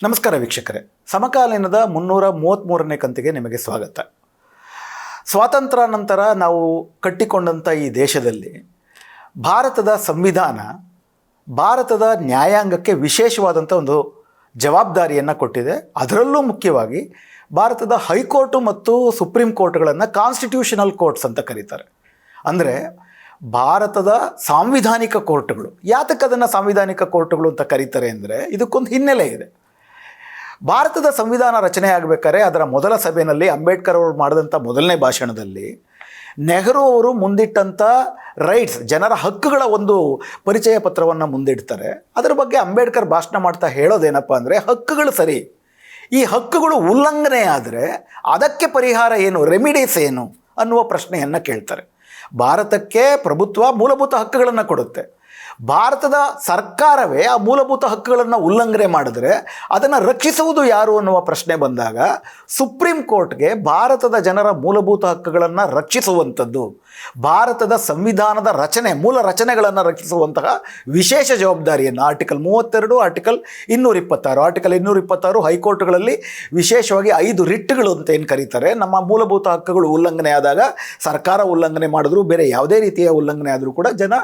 ನಮಸ್ಕಾರ ವೀಕ್ಷಕರೇ, ಸಮಕಾಲೀನದ 333ನೇ ಕಂತಿಗೆ ನಿಮಗೆ ಸ್ವಾಗತ. ಸ್ವಾತಂತ್ರ್ಯ ನಂತರ ನಾವು ಕಟ್ಟಿಕೊಂಡಂಥ ಈ ದೇಶದಲ್ಲಿ ಭಾರತದ ಸಂವಿಧಾನ ಭಾರತದ ನ್ಯಾಯಾಂಗಕ್ಕೆ ವಿಶೇಷವಾದಂಥ ಒಂದು ಜವಾಬ್ದಾರಿಯನ್ನು ಕೊಟ್ಟಿದೆ. ಅದರಲ್ಲೂ ಮುಖ್ಯವಾಗಿ ಭಾರತದ ಹೈಕೋರ್ಟು ಮತ್ತು ಸುಪ್ರೀಂ ಕೋರ್ಟ್ಗಳನ್ನು ಕಾನ್ಸ್ಟಿಟ್ಯೂಷನಲ್ ಕೋರ್ಟ್ಸ್ ಅಂತ ಕರೀತಾರೆ. ಅಂದರೆ ಭಾರತದ ಸಾಂವಿಧಾನಿಕ ಕೋರ್ಟ್ಗಳು. ಯಾತಕ್ಕೆ ಅದನ್ನು ಸಾಂವಿಧಾನಿಕ ಕೋರ್ಟ್ಗಳು ಅಂತ ಕರೀತಾರೆ ಅಂದರೆ ಇದಕ್ಕೊಂದು ಹಿನ್ನೆಲೆ ಇದೆ. ಭಾರತದ ಸಂವಿಧಾನ ರಚನೆ ಆಗಬೇಕಾದ್ರೆ ಅದರ ಮೊದಲ ಸಭೆಯಲ್ಲಿ ಅಂಬೇಡ್ಕರ್ ಅವರು ಮಾಡಿದಂಥ ಮೊದಲನೇ ಭಾಷಣದಲ್ಲಿ ನೆಹರು ಅವರು ಮುಂದಿಟ್ಟಂಥ ರೈಟ್ಸ್, ಜನರ ಹಕ್ಕುಗಳ ಒಂದು ಪರಿಚಯ ಪತ್ರವನ್ನು ಮುಂದಿಡ್ತಾರೆ. ಅದರ ಬಗ್ಗೆ ಅಂಬೇಡ್ಕರ್ ಭಾಷಣ ಮಾಡ್ತಾ ಹೇಳೋದೇನಪ್ಪ ಅಂದರೆ, ಹಕ್ಕುಗಳು ಸರಿ, ಈ ಹಕ್ಕುಗಳು ಉಲ್ಲಂಘನೆ ಆದರೆ ಅದಕ್ಕೆ ಪರಿಹಾರ ಏನು, ರೆಮಿಡೀಸ್ ಏನು ಅನ್ನುವ ಪ್ರಶ್ನೆಯನ್ನು ಕೇಳ್ತಾರೆ. ಭಾರತಕ್ಕೆ ಪ್ರಭುತ್ವ ಮೂಲಭೂತ ಹಕ್ಕುಗಳನ್ನು ಕೊಡುತ್ತೆ. ಭಾರತದ ಸರ್ಕಾರವೇ ಆ ಮೂಲಭೂತ ಹಕ್ಕುಗಳನ್ನು ಉಲ್ಲಂಘನೆ ಮಾಡಿದ್ರೆ ಅದನ್ನು ರಕ್ಷಿಸುವುದು ಯಾರು ಅನ್ನುವ ಪ್ರಶ್ನೆ ಬಂದಾಗ ಸುಪ್ರೀಂ ಕೋರ್ಟ್ಗೆ ಭಾರತದ ಜನರ ಮೂಲಭೂತ ಹಕ್ಕುಗಳನ್ನು ರಕ್ಷಿಸುವಂಥದ್ದು, ಭಾರತದ ಸಂವಿಧಾನದ ಮೂಲ ರಚನೆಗಳನ್ನು ರಕ್ಷಿಸುವಂತಹ ವಿಶೇಷ ಜವಾಬ್ದಾರಿಯನ್ನು ಆರ್ಟಿಕಲ್ 32, ಆರ್ಟಿಕಲ್ 226 ಹೈಕೋರ್ಟ್ಗಳಲ್ಲಿ ವಿಶೇಷವಾಗಿ 5 ರಿಟ್ಗಳು ಅಂತ ಏನು ಕರೀತಾರೆ. ನಮ್ಮ ಮೂಲಭೂತ ಹಕ್ಕುಗಳು ಉಲ್ಲಂಘನೆ ಆದಾಗ, ಸರ್ಕಾರ ಉಲ್ಲಂಘನೆ ಮಾಡಿದ್ರು, ಬೇರೆ ಯಾವುದೇ ರೀತಿಯ ಉಲ್ಲಂಘನೆ ಆದರೂ ಕೂಡ ಜನ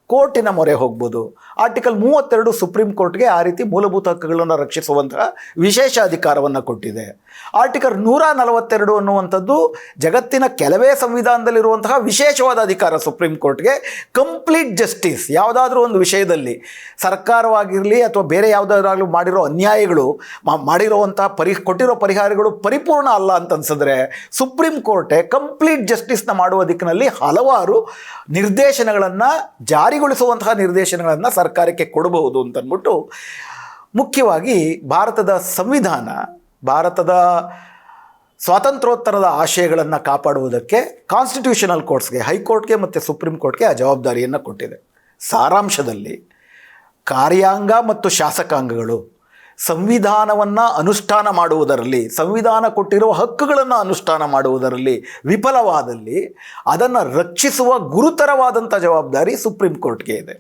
ಕೋರ್ಟಿನ ಮೊರೆ ಹೋಗ್ಬೋದು. ಆರ್ಟಿಕಲ್ 32 ಸುಪ್ರೀಂ ಕೋರ್ಟ್ಗೆ ಆ ರೀತಿ ಮೂಲಭೂತ ಹಕ್ಕುಗಳನ್ನು ರಕ್ಷಿಸುವಂತಹ ವಿಶೇಷ ಅಧಿಕಾರವನ್ನು ಕೊಟ್ಟಿದೆ. ಆರ್ಟಿಕಲ್ 142 ಅನ್ನುವಂಥದ್ದು ಜಗತ್ತಿನ ಕೆಲವೇ ಸಂವಿಧಾನದಲ್ಲಿರುವಂತಹ ವಿಶೇಷವಾದ ಅಧಿಕಾರ ಸುಪ್ರೀಂ ಕೋರ್ಟ್ಗೆ. ಕಂಪ್ಲೀಟ್ ಜಸ್ಟಿಸ್, ಯಾವುದಾದ್ರೂ ಒಂದು ವಿಷಯದಲ್ಲಿ ಸರ್ಕಾರವಾಗಿರಲಿ ಅಥವಾ ಬೇರೆ ಯಾವುದಾದ್ರೂ ಮಾಡಿರೋ ಅನ್ಯಾಯಗಳು, ಮಾಡಿರುವಂತಹ ಕೊಟ್ಟಿರೋ ಪರಿಹಾರಗಳು ಪರಿಪೂರ್ಣ ಅಲ್ಲ ಅಂತ ಅನ್ಸಿದ್ರೆ ಸುಪ್ರೀಂ ಕೋರ್ಟೇ ಕಂಪ್ಲೀಟ್ ಜಸ್ಟಿಸ್ನ ಮಾಡುವ ದಿಕ್ಕಿನಲ್ಲಿ ಹಲವಾರು ನಿರ್ದೇಶನಗಳನ್ನು ಜಾರಿಗೊಳಿಸುವಂತಹ ನಿರ್ದೇಶನಗಳನ್ನು ಸರ್ಕಾರಕ್ಕೆ ಕೊಡಬಹುದು ಅಂತಂದ್ಬಿಟ್ಟು, ಮುಖ್ಯವಾಗಿ ಭಾರತದ ಸಂವಿಧಾನ ಭಾರತದ ಸ್ವಾತಂತ್ರ್ಯೋತ್ತರದ ಆಶಯಗಳನ್ನು ಕಾಪಾಡುವುದಕ್ಕೆ ಕಾನ್ಸ್ಟಿಟ್ಯೂಷನಲ್ ಕೋರ್ಟ್ಸ್ಗೆ, ಹೈಕೋರ್ಟ್ಗೆ ಮತ್ತು ಸುಪ್ರೀಂ ಕೋರ್ಟ್ಗೆ ಆ ಜವಾಬ್ದಾರಿಯನ್ನು ಕೊಟ್ಟಿದೆ. ಸಾರಾಂಶದಲ್ಲಿ ಕಾರ್ಯಾಂಗ ಮತ್ತು ಶಾಸಕಾಂಗಗಳು ಸಂವಿಧಾನವನ್ನು ಅನುಷ್ಠಾನ ಮಾಡುವುದರಲ್ಲಿ, ಸಂವಿಧಾನ ಕೊಟ್ಟಿರುವ ಹಕ್ಕುಗಳನ್ನು ಅನುಷ್ಠಾನ ಮಾಡುವುದರಲ್ಲಿ ವಿಫಲವಾದಲ್ಲಿ ಅದನ್ನು ರಕ್ಷಿಸುವ ಗುರುತರವಾದಂಥ ಜವಾಬ್ದಾರಿ ಸುಪ್ರೀಂ ಕೋರ್ಟ್ಗೆ ಇದೆ,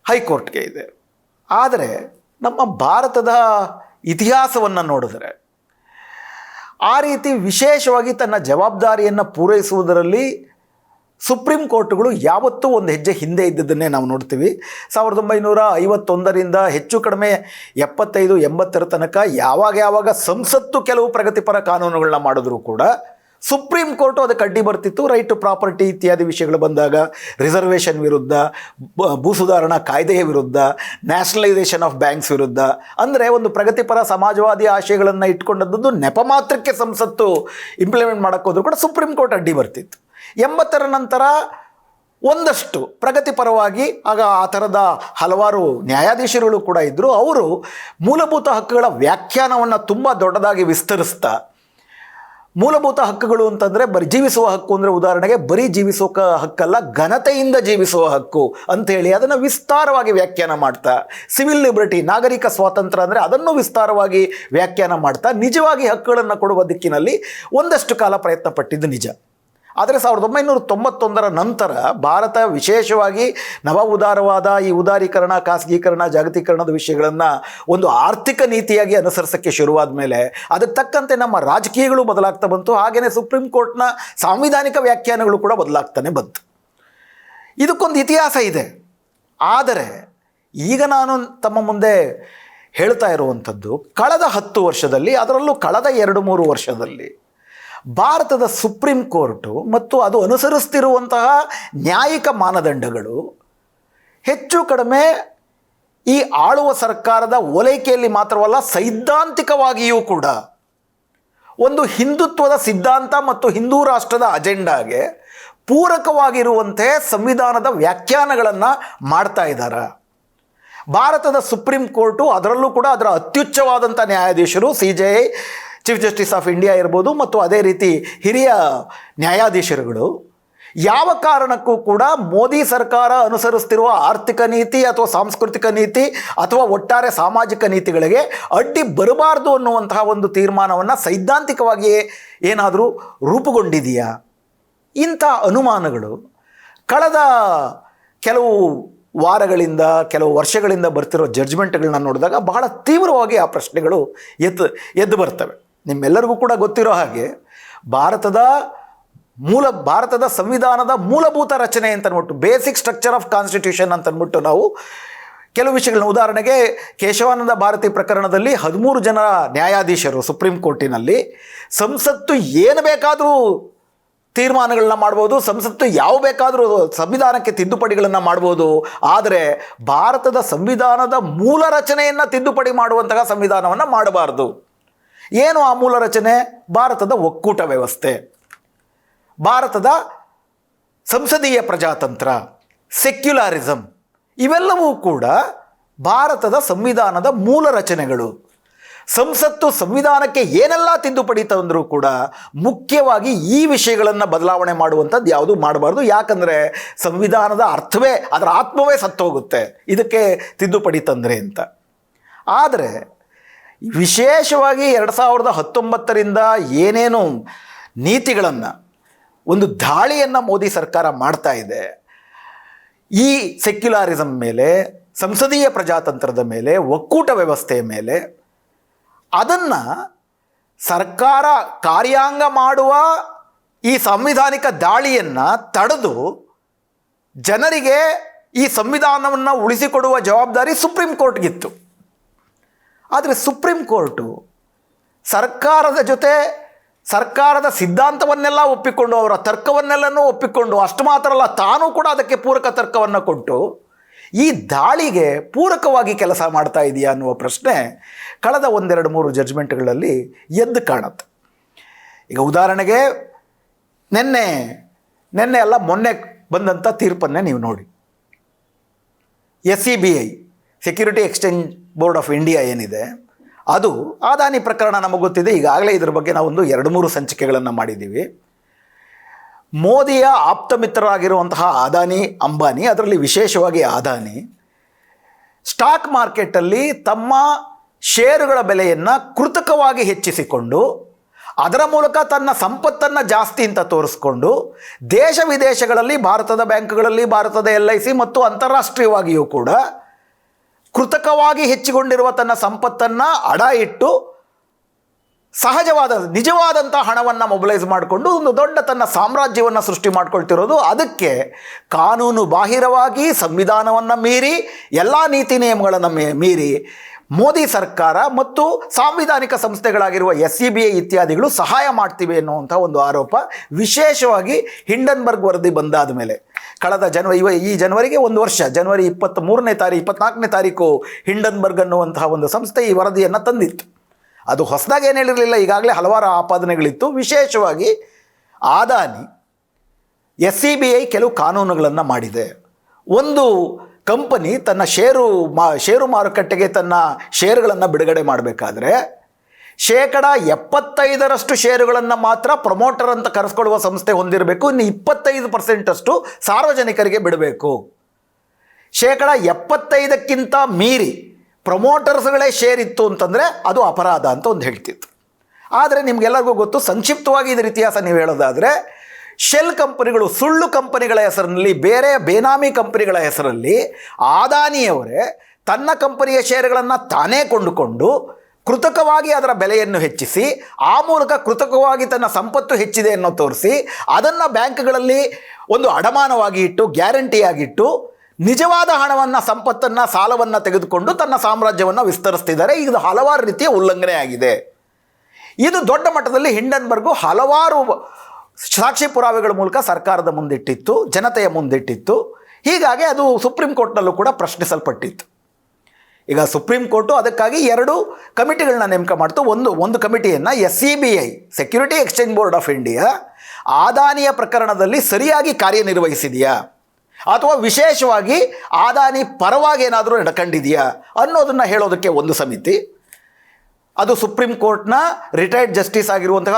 ಹೈಕೋರ್ಟ್ಗೆ ಇದೆ. ಆದರೆ ನಮ್ಮ ಭಾರತದ ಇತಿಹಾಸವನ್ನು ನೋಡಿದರೆ ಆ ರೀತಿ ವಿಶೇಷವಾಗಿ ತನ್ನ ಜವಾಬ್ದಾರಿಯನ್ನು ಪೂರೈಸುವುದರಲ್ಲಿ ಸುಪ್ರೀಂ ಕೋರ್ಟ್ಗಳು ಯಾವತ್ತೂ ಒಂದು ಹೆಜ್ಜೆ ಹಿಂದೆ ಇದ್ದದ್ದನ್ನೇ ನಾವು ನೋಡ್ತೀವಿ. 1951ರಿಂದ ಹೆಚ್ಚು ಕಡಿಮೆ 75-80 ತನಕ ಯಾವಾಗ ಸಂಸತ್ತು ಕೆಲವು ಪ್ರಗತಿಪರ ಕಾನೂನುಗಳನ್ನ ಮಾಡಿದ್ರು ಕೂಡ ಸುಪ್ರೀಂ ಕೋರ್ಟು ಅದಕ್ಕೆ ಅಡ್ಡಿ ಬರ್ತಿತ್ತು. ರೈಟ್ ಟು ಪ್ರಾಪರ್ಟಿ ಇತ್ಯಾದಿ ವಿಷಯಗಳು ಬಂದಾಗ, ರಿಸರ್ವೇಷನ್ ವಿರುದ್ಧ, ಭೂ ಸುಧಾರಣಾ ಕಾಯ್ದೆಯ ವಿರುದ್ಧ, ನ್ಯಾಷನಲೈಸೇಷನ್ ಆಫ್ ಬ್ಯಾಂಕ್ಸ್ ವಿರುದ್ಧ, ಅಂದರೆ ಒಂದು ಪ್ರಗತಿಪರ ಸಮಾಜವಾದಿ ಆಶಯಗಳನ್ನು ಇಟ್ಕೊಂಡದ್ದು ನೆಪ ಮಾತ್ರಕ್ಕೆ ಸಂಸತ್ತು ಇಂಪ್ಲಿಮೆಂಟ್ ಮಾಡೋಕ್ಕೋದ್ರೂ ಕೂಡ ಸುಪ್ರೀಂ ಕೋರ್ಟ್ ಅಡ್ಡಿ ಬರ್ತಿತ್ತು. 80ರ ನಂತರ ಒಂದಷ್ಟು ಪ್ರಗತಿಪರವಾಗಿ ಆಗ ಆ ಥರದ ಹಲವಾರು ನ್ಯಾಯಾಧೀಶರುಗಳು ಕೂಡ ಇದ್ದರು. ಅವರು ಮೂಲಭೂತ ಹಕ್ಕುಗಳ ವ್ಯಾಖ್ಯಾನವನ್ನು ತುಂಬ ದೊಡ್ಡದಾಗಿ ವಿಸ್ತರಿಸ್ತಾ, ಮೂಲಭೂತ ಹಕ್ಕುಗಳು ಅಂತಂದರೆ ಬರೀ ಜೀವಿಸುವ ಹಕ್ಕು ಅಂದರೆ, ಉದಾಹರಣೆಗೆ ಬರೀ ಜೀವಿಸುವ ಹಕ್ಕಲ್ಲ, ಘನತೆಯಿಂದ ಜೀವಿಸುವ ಹಕ್ಕು ಅಂಥೇಳಿ ಅದನ್ನು ವಿಸ್ತಾರವಾಗಿ ವ್ಯಾಖ್ಯಾನ ಮಾಡ್ತಾ, ಸಿವಿಲ್ ಲಿಬರ್ಟಿ, ನಾಗರಿಕ ಸ್ವಾತಂತ್ರ್ಯ ಅಂದರೆ ಅದನ್ನು ವಿಸ್ತಾರವಾಗಿ ವ್ಯಾಖ್ಯಾನ ಮಾಡ್ತಾ ನಿಜವಾಗಿ ಹಕ್ಕುಗಳನ್ನು ಕೊಡುವ ದಿಕ್ಕಿನಲ್ಲಿ ಒಂದಷ್ಟು ಕಾಲ ಪ್ರಯತ್ನ ಪಟ್ಟಿದ್ದು ನಿಜ. ಆದರೆ 1991ರ ನಂತರ ಭಾರತ ವಿಶೇಷವಾಗಿ ನವ ಉದಾರವಾದ ಈ ಉದಾರೀಕರಣ, ಖಾಸಗೀಕರಣ, ಜಾಗತೀಕರಣದ ವಿಷಯಗಳನ್ನು ಒಂದು ಆರ್ಥಿಕ ನೀತಿಯಾಗಿ ಅನುಸರಿಸೋಕ್ಕೆ ಶುರುವಾದ ಮೇಲೆ ಅದಕ್ಕೆ ತಕ್ಕಂತೆ ನಮ್ಮ ರಾಜಕೀಯಗಳು ಬದಲಾಗ್ತಾ ಬಂತು. ಹಾಗೆಯೇ ಸುಪ್ರೀಂ ಕೋರ್ಟ್ನ ಸಾಂವಿಧಾನಿಕ ವ್ಯಾಖ್ಯಾನಗಳು ಕೂಡ ಬದಲಾಗ್ತಾನೆ ಬಂತು. ಇದಕ್ಕೊಂದು ಇತಿಹಾಸ ಇದೆ. ಆದರೆ ಈಗ ನಾನು ತಮ್ಮ ಮುಂದೆ ಹೇಳ್ತಾ ಇರುವಂಥದ್ದು ಕಳೆದ 10 ವರ್ಷದಲ್ಲಿ, ಅದರಲ್ಲೂ ಕಳೆದ 2-3 ವರ್ಷದಲ್ಲಿ ಭಾರತದ ಸುಪ್ರೀಂ ಕೋರ್ಟು ಮತ್ತು ಅದು ಅನುಸರಿಸ್ತಿರುವಂತಹ ನ್ಯಾಯಿಕ ಮಾನದಂಡಗಳು ಹೆಚ್ಚು ಕಡಿಮೆ ಈ ಆಳುವ ಸರ್ಕಾರದ ಓಲೈಕೆಯಲ್ಲಿ ಮಾತ್ರವಲ್ಲ, ಸೈದ್ಧಾಂತಿಕವಾಗಿಯೂ ಕೂಡ ಒಂದು ಹಿಂದುತ್ವದ ಸಿದ್ಧಾಂತ ಮತ್ತು ಹಿಂದೂ ರಾಷ್ಟ್ರದ ಅಜೆಂಡಾಗೆ ಪೂರಕವಾಗಿರುವಂತೆ ಸಂವಿಧಾನದ ವ್ಯಾಖ್ಯಾನಗಳನ್ನು ಮಾಡ್ತಾ ಇದ್ದಾರೆ. ಭಾರತದ ಸುಪ್ರೀಂ ಕೋರ್ಟು, ಅದರಲ್ಲೂ ಕೂಡ ಅದರ ಅತ್ಯುಚ್ಚವಾದಂಥ ನ್ಯಾಯಾಧೀಶರು CJI, chief justice of India ಇರ್ಬೋದು, ಮತ್ತು ಅದೇ ರೀತಿ ಹಿರಿಯ ನ್ಯಾಯಾಧೀಶರುಗಳು ಯಾವ ಕಾರಣಕ್ಕೂ ಕೂಡ ಮೋದಿ ಸರ್ಕಾರ ಅನುಸರಿಸ್ತಿರುವ ಆರ್ಥಿಕ ನೀತಿ ಅಥವಾ ಸಾಂಸ್ಕೃತಿಕ ನೀತಿ ಅಥವಾ ಒಟ್ಟಾರೆ ಸಾಮಾಜಿಕ ನೀತಿಗಳಿಗೆ ಅಡ್ಡಿ ಬರಬಾರ್ದು ಅನ್ನುವಂತಹ ಒಂದು ತೀರ್ಮಾನವನ್ನು ಸೈದ್ಧಾಂತಿಕವಾಗಿಯೇ ಏನಾದರೂ ರೂಪುಗೊಂಡಿದೆಯಾ? ಇಂಥ ಅನುಮಾನಗಳು ಕಳೆದ ಕೆಲವು ವಾರಗಳಿಂದ ಕೆಲವು ವರ್ಷಗಳಿಂದ ಬರ್ತಿರೋ ಜಡ್ಜ್ಮೆಂಟ್ಗಳನ್ನ ನೋಡಿದಾಗ ಬಹಳ ತೀವ್ರವಾಗಿ ಆ ಪ್ರಶ್ನೆಗಳು ಎದ್ದು ಬರ್ತವೆ. ನಿಮ್ಮೆಲ್ಲರಿಗೂ ಕೂಡ ಗೊತ್ತಿರೋ ಹಾಗೆ ಭಾರತದ ಸಂವಿಧಾನದ ಮೂಲಭೂತ ರಚನೆ ಅಂತ ಅಂದ್ಬಿಟ್ಟು ಬೇಸಿಕ್ ಸ್ಟ್ರಕ್ಚರ್ ಆಫ್ ಕಾನ್ಸ್ಟಿಟ್ಯೂಷನ್ ಅಂತ ಅಂದ್ಬಿಟ್ಟು ನಾವು ಕೆಲವು ವಿಷಯಗಳನ್ನ, ಉದಾಹರಣೆಗೆ ಕೇಶವಾನಂದ ಭಾರತಿ ಪ್ರಕರಣದಲ್ಲಿ 13 ಜನ ನ್ಯಾಯಾಧೀಶರು ಸುಪ್ರೀಂ ಕೋರ್ಟಿನಲ್ಲಿ ಸಂಸತ್ತು ಏನು ಬೇಕಾದರೂ ತೀರ್ಮಾನಗಳನ್ನ ಮಾಡ್ಬೋದು, ಸಂಸತ್ತು ಯಾವ ಬೇಕಾದರೂ ಸಂವಿಧಾನಕ್ಕೆ ತಿದ್ದುಪಡಿಗಳನ್ನು ಮಾಡ್ಬೋದು, ಆದರೆ ಭಾರತದ ಸಂವಿಧಾನದ ಮೂಲ ರಚನೆಯನ್ನು ತಿದ್ದುಪಡಿ ಮಾಡುವಂತಹ ಸಂವಿಧಾನವನ್ನು ಮಾಡಬಾರ್ದು. ಏನು ಆ ಮೂಲ ರಚನೆ? ಭಾರತದ ಒಕ್ಕೂಟ ವ್ಯವಸ್ಥೆ, ಭಾರತದ ಸಂಸದೀಯ ಪ್ರಜಾತಂತ್ರ, ಸೆಕ್ಯುಲಾರಿಸಮ್, ಇವೆಲ್ಲವೂ ಕೂಡ ಭಾರತದ ಸಂವಿಧಾನದ ಮೂಲ ರಚನೆಗಳು. ಸಂಸತ್ತು ಸಂವಿಧಾನಕ್ಕೆ ಏನೆಲ್ಲ ತಿದ್ದುಪಡಿ ತಂದರೂ ಕೂಡ ಮುಖ್ಯವಾಗಿ ಈ ವಿಷಯಗಳನ್ನು ಬದಲಾವಣೆ ಮಾಡುವಂಥದ್ದು ಯಾವುದೂ ಮಾಡಬಾರ್ದು. ಯಾಕಂದರೆ ಸಂವಿಧಾನದ ಅರ್ಥವೇ, ಅದರ ಆತ್ಮವೇ ಸತ್ತೋಗುತ್ತೆ ಇದಕ್ಕೆ ತಿದ್ದುಪಡಿ ತಂದರೆ ಅಂತ. ಆದರೆ ವಿಶೇಷವಾಗಿ 2019ರಿಂದ ಏನೇನು ನೀತಿಗಳನ್ನು, ಒಂದು ದಾಳಿಯನ್ನು ಮೋದಿ ಸರ್ಕಾರ ಮಾಡ್ತಾ ಇದೆ ಈ ಸೆಕ್ಯುಲಾರಿಸಮ್ ಮೇಲೆ, ಸಂಸದೀಯ ಪ್ರಜಾತಂತ್ರದ ಮೇಲೆ, ಒಕ್ಕೂಟ ವ್ಯವಸ್ಥೆಯ ಮೇಲೆ, ಅದನ್ನು ಸರ್ಕಾರ ಕಾರ್ಯಾಂಗ ಮಾಡುವ ಈ ಸಾಂವಿಧಾನಿಕ ದಾಳಿಯನ್ನು ತಡೆದು ಜನರಿಗೆ ಈ ಸಂವಿಧಾನವನ್ನು ಉಳಿಸಿಕೊಡುವ ಜವಾಬ್ದಾರಿ ಸುಪ್ರೀಂ ಕೋರ್ಟ್ಗಿತ್ತು. ಆದರೆ ಸುಪ್ರೀಂ ಕೋರ್ಟು ಸರ್ಕಾರದ ಜೊತೆ ಸರ್ಕಾರದ ಸಿದ್ಧಾಂತವನ್ನೆಲ್ಲ ಒಪ್ಪಿಕೊಂಡು, ಅವರ ತರ್ಕವನ್ನೆಲ್ಲನೂ ಒಪ್ಪಿಕೊಂಡು, ಅಷ್ಟು ಮಾತ್ರ ಅಲ್ಲ, ತಾನೂ ಕೂಡ ಅದಕ್ಕೆ ಪೂರಕ ತರ್ಕವನ್ನು ಕೊಟ್ಟು ಈ ದಾಳಿಗೆ ಪೂರಕವಾಗಿ ಕೆಲಸ ಮಾಡ್ತಾ ಇದೆಯಾ ಅನ್ನುವ ಪ್ರಶ್ನೆ ಕಳೆದ 1-2-3 ಜಡ್ಜ್ಮೆಂಟ್ಗಳಲ್ಲಿ ಎದ್ದು ಕಾಣುತ್ತೆ. ಈಗ ಉದಾಹರಣೆಗೆ ನಿನ್ನೆ ಅಲ್ಲ ಮೊನ್ನೆ ಬಂದಂಥ ತೀರ್ಪನ್ನೇ ನೀವು ನೋಡಿ. SCBI, security exchange board of India ಏನಿದೆ, ಅದು ಅದಾನಿ ಪ್ರಕರಣ ನಮಗೆ ಗೊತ್ತಿದೆ. ಈಗಾಗಲೇ ಇದ್ರ ಬಗ್ಗೆ ನಾವು 2-3 ಸಂಚಿಕೆಗಳನ್ನು ಮಾಡಿದ್ದೀವಿ. ಮೋದಿಯ ಆಪ್ತ ಮಿತ್ರರಾಗಿರುವಂತಹ ಅದಾನಿ, ಅಂಬಾನಿ, ಅದರಲ್ಲಿ ವಿಶೇಷವಾಗಿ ಅದಾನಿ ಸ್ಟಾಕ್ ಮಾರ್ಕೆಟಲ್ಲಿ ತಮ್ಮ ಷೇರುಗಳ ಬೆಲೆಯನ್ನು ಕೃತಕವಾಗಿ ಹೆಚ್ಚಿಸಿಕೊಂಡು ಅದರ ಮೂಲಕ ತನ್ನ ಸಂಪತ್ತನ್ನು ಜಾಸ್ತಿ ಅಂತ ತೋರಿಸ್ಕೊಂಡು ದೇಶ ವಿದೇಶಗಳಲ್ಲಿ, ಭಾರತದ ಬ್ಯಾಂಕ್ಗಳಲ್ಲಿ, ಭಾರತದ LIC ಮತ್ತು ಅಂತಾರಾಷ್ಟ್ರೀಯವಾಗಿಯೂ ಕೂಡ ಕೃತಕವಾಗಿ ಹೆಚ್ಚಿಕೊಂಡಿರುವ ತನ್ನ ಸಂಪತ್ತನ್ನು ಅಡ ಇಟ್ಟು ನಿಜವಾದಂಥ ಹಣವನ್ನು ಮೊಬಿಲೈಸ್ ಮಾಡಿಕೊಂಡು ಒಂದು ದೊಡ್ಡ ತನ್ನ ಸಾಮ್ರಾಜ್ಯವನ್ನು ಸೃಷ್ಟಿ ಮಾಡ್ಕೊಳ್ತಿರೋದು. ಅದಕ್ಕೆ ಕಾನೂನು ಬಾಹಿರವಾಗಿ, ಸಂವಿಧಾನವನ್ನು ಮೀರಿ, ಎಲ್ಲ ನೀತಿ ನಿಯಮಗಳನ್ನು ಮೀರಿ ಮೋದಿ ಸರ್ಕಾರ ಮತ್ತು ಸಾಂವಿಧಾನಿಕ ಸಂಸ್ಥೆಗಳಾಗಿರುವ SCBI ಇತ್ಯಾದಿಗಳು ಸಹಾಯ ಮಾಡ್ತಿವೆ ಅನ್ನುವಂಥ ಒಂದು ಆರೋಪ ವಿಶೇಷವಾಗಿ ಹಿಂಡನ್ಬರ್ಗ್ ವರದಿ ಬಂದಾದ ಮೇಲೆ ಕಳೆದ ಈ ಜನವರಿಗೆ 1 ವರ್ಷ, ಜನವರಿ 24ನೇ ತಾರೀಕು ಹಿಂಡನ್ಬರ್ಗ್ ಅನ್ನುವಂತಹ ಒಂದು ಸಂಸ್ಥೆ ಈ ವರದಿಯನ್ನು ತಂದಿತ್ತು. ಅದು ಹೊಸದಾಗಿ ಏನು ಹೇಳಿರಲಿಲ್ಲ, ಈಗಾಗಲೇ ಹಲವಾರು ಆಪಾದನೆಗಳಿತ್ತು. ವಿಶೇಷವಾಗಿ ಅದಾನಿ SCBI ಕೆಲವು ಕಾನೂನುಗಳನ್ನು ಮಾಡಿದೆ. ಒಂದು ಕಂಪನಿ ತನ್ನ ಷೇರು ಮಾರುಕಟ್ಟೆಗೆ ತನ್ನ ಷೇರುಗಳನ್ನು ಬಿಡುಗಡೆ ಮಾಡಬೇಕಾದ್ರೆ 75% ಷೇರುಗಳನ್ನು ಮಾತ್ರ ಪ್ರಮೋಟರ್ ಅಂತ ಕರೆಸ್ಕೊಳ್ಳುವ ಸಂಸ್ಥೆ ಹೊಂದಿರಬೇಕು, ಇನ್ನು 25% ಸಾರ್ವಜನಿಕರಿಗೆ ಬಿಡಬೇಕು. 75ಕ್ಕಿಂತ ಮೀರಿ ಪ್ರಮೋಟರ್ಸ್ಗಳೇ ಶೇರ್ ಇತ್ತು ಅಂತಂದರೆ ಅದು ಅಪರಾಧ ಅಂತ ಒಂದು ಹೇಳ್ತಿತ್ತು. ಆದರೆ ನಿಮಗೆಲ್ಲರಿಗೂ ಗೊತ್ತು, ಸಂಕ್ಷಿಪ್ತವಾಗಿ ಇದರ ಇತಿಹಾಸ ನೀವು ಹೇಳೋದಾದರೆ, ಶೆಲ್ ಕಂಪನಿಗಳು, ಸುಳ್ಳು ಕಂಪನಿಗಳ ಹೆಸರಿನಲ್ಲಿ, ಬೇರೆ ಬೇನಾಮಿ ಕಂಪನಿಗಳ ಹೆಸರಲ್ಲಿ ಅದಾನಿಯವರೇ ತನ್ನ ಕಂಪನಿಯ ಷೇರುಗಳನ್ನು ತಾನೇ ಕೊಂಡುಕೊಂಡು ಕೃತಕವಾಗಿ ಅದರ ಬೆಲೆಯನ್ನು ಹೆಚ್ಚಿಸಿ, ಆ ಮೂಲಕ ಕೃತಕವಾಗಿ ತನ್ನ ಸಂಪತ್ತು ಹೆಚ್ಚಿದೆ ಅನ್ನೋ ತೋರಿಸಿ, ಅದನ್ನು ಬ್ಯಾಂಕ್ಗಳಲ್ಲಿ ಒಂದು ಅಡಮಾನವಾಗಿ ಇಟ್ಟು, ಗ್ಯಾರಂಟಿಯಾಗಿಟ್ಟು, ನಿಜವಾದ ಹಣವನ್ನು, ಸಂಪತ್ತನ್ನು, ಸಾಲವನ್ನು ತೆಗೆದುಕೊಂಡು ತನ್ನ ಸಾಮ್ರಾಜ್ಯವನ್ನು ವಿಸ್ತರಿಸ್ತಿದ್ದಾರೆ. ಇದು ಹಲವಾರು ರೀತಿಯ ಉಲ್ಲಂಘನೆ ಆಗಿದೆ. ಇದು ದೊಡ್ಡ ಮಟ್ಟದಲ್ಲಿ ಹಿಂಡನ್ಬರ್ಗು ಹಲವಾರು ಸಾಕ್ಷಿ ಪುರಾವೆಗಳ ಮೂಲಕ ಸರ್ಕಾರದ ಮುಂದಿಟ್ಟಿತ್ತು, ಜನತೆಯ ಮುಂದಿಟ್ಟಿತ್ತು. ಹೀಗಾಗಿ ಅದು ಸುಪ್ರೀಂ ಕೋರ್ಟ್ನಲ್ಲೂ ಕೂಡ ಪ್ರಶ್ನಿಸಲ್ಪಟ್ಟಿತ್ತು. ಈಗ ಸುಪ್ರೀಂ ಕೋರ್ಟು ಅದಕ್ಕಾಗಿ 2 ಕಮಿಟಿಗಳನ್ನ ನೇಮಕ ಮಾಡ್ತು. ಒಂದು ಕಮಿಟಿಯನ್ನು SCBI, security exchange board of India, ಅದಾನಿಯ ಪ್ರಕರಣದಲ್ಲಿ ಸರಿಯಾಗಿ ಕಾರ್ಯನಿರ್ವಹಿಸಿದೆಯಾ ಅಥವಾ ವಿಶೇಷವಾಗಿ ಅದಾನಿ ಪರವಾಗಿ ಏನಾದರೂ ನಡ್ಕೊಂಡಿದೆಯಾ ಅನ್ನೋದನ್ನು ಹೇಳೋದಕ್ಕೆ ಒಂದು ಸಮಿತಿ, ಅದು ಸುಪ್ರೀಂ ಕೋರ್ಟ್ನ ರಿಟೈರ್ಡ್ ಜಸ್ಟಿಸ್ ಆಗಿರುವಂತಹ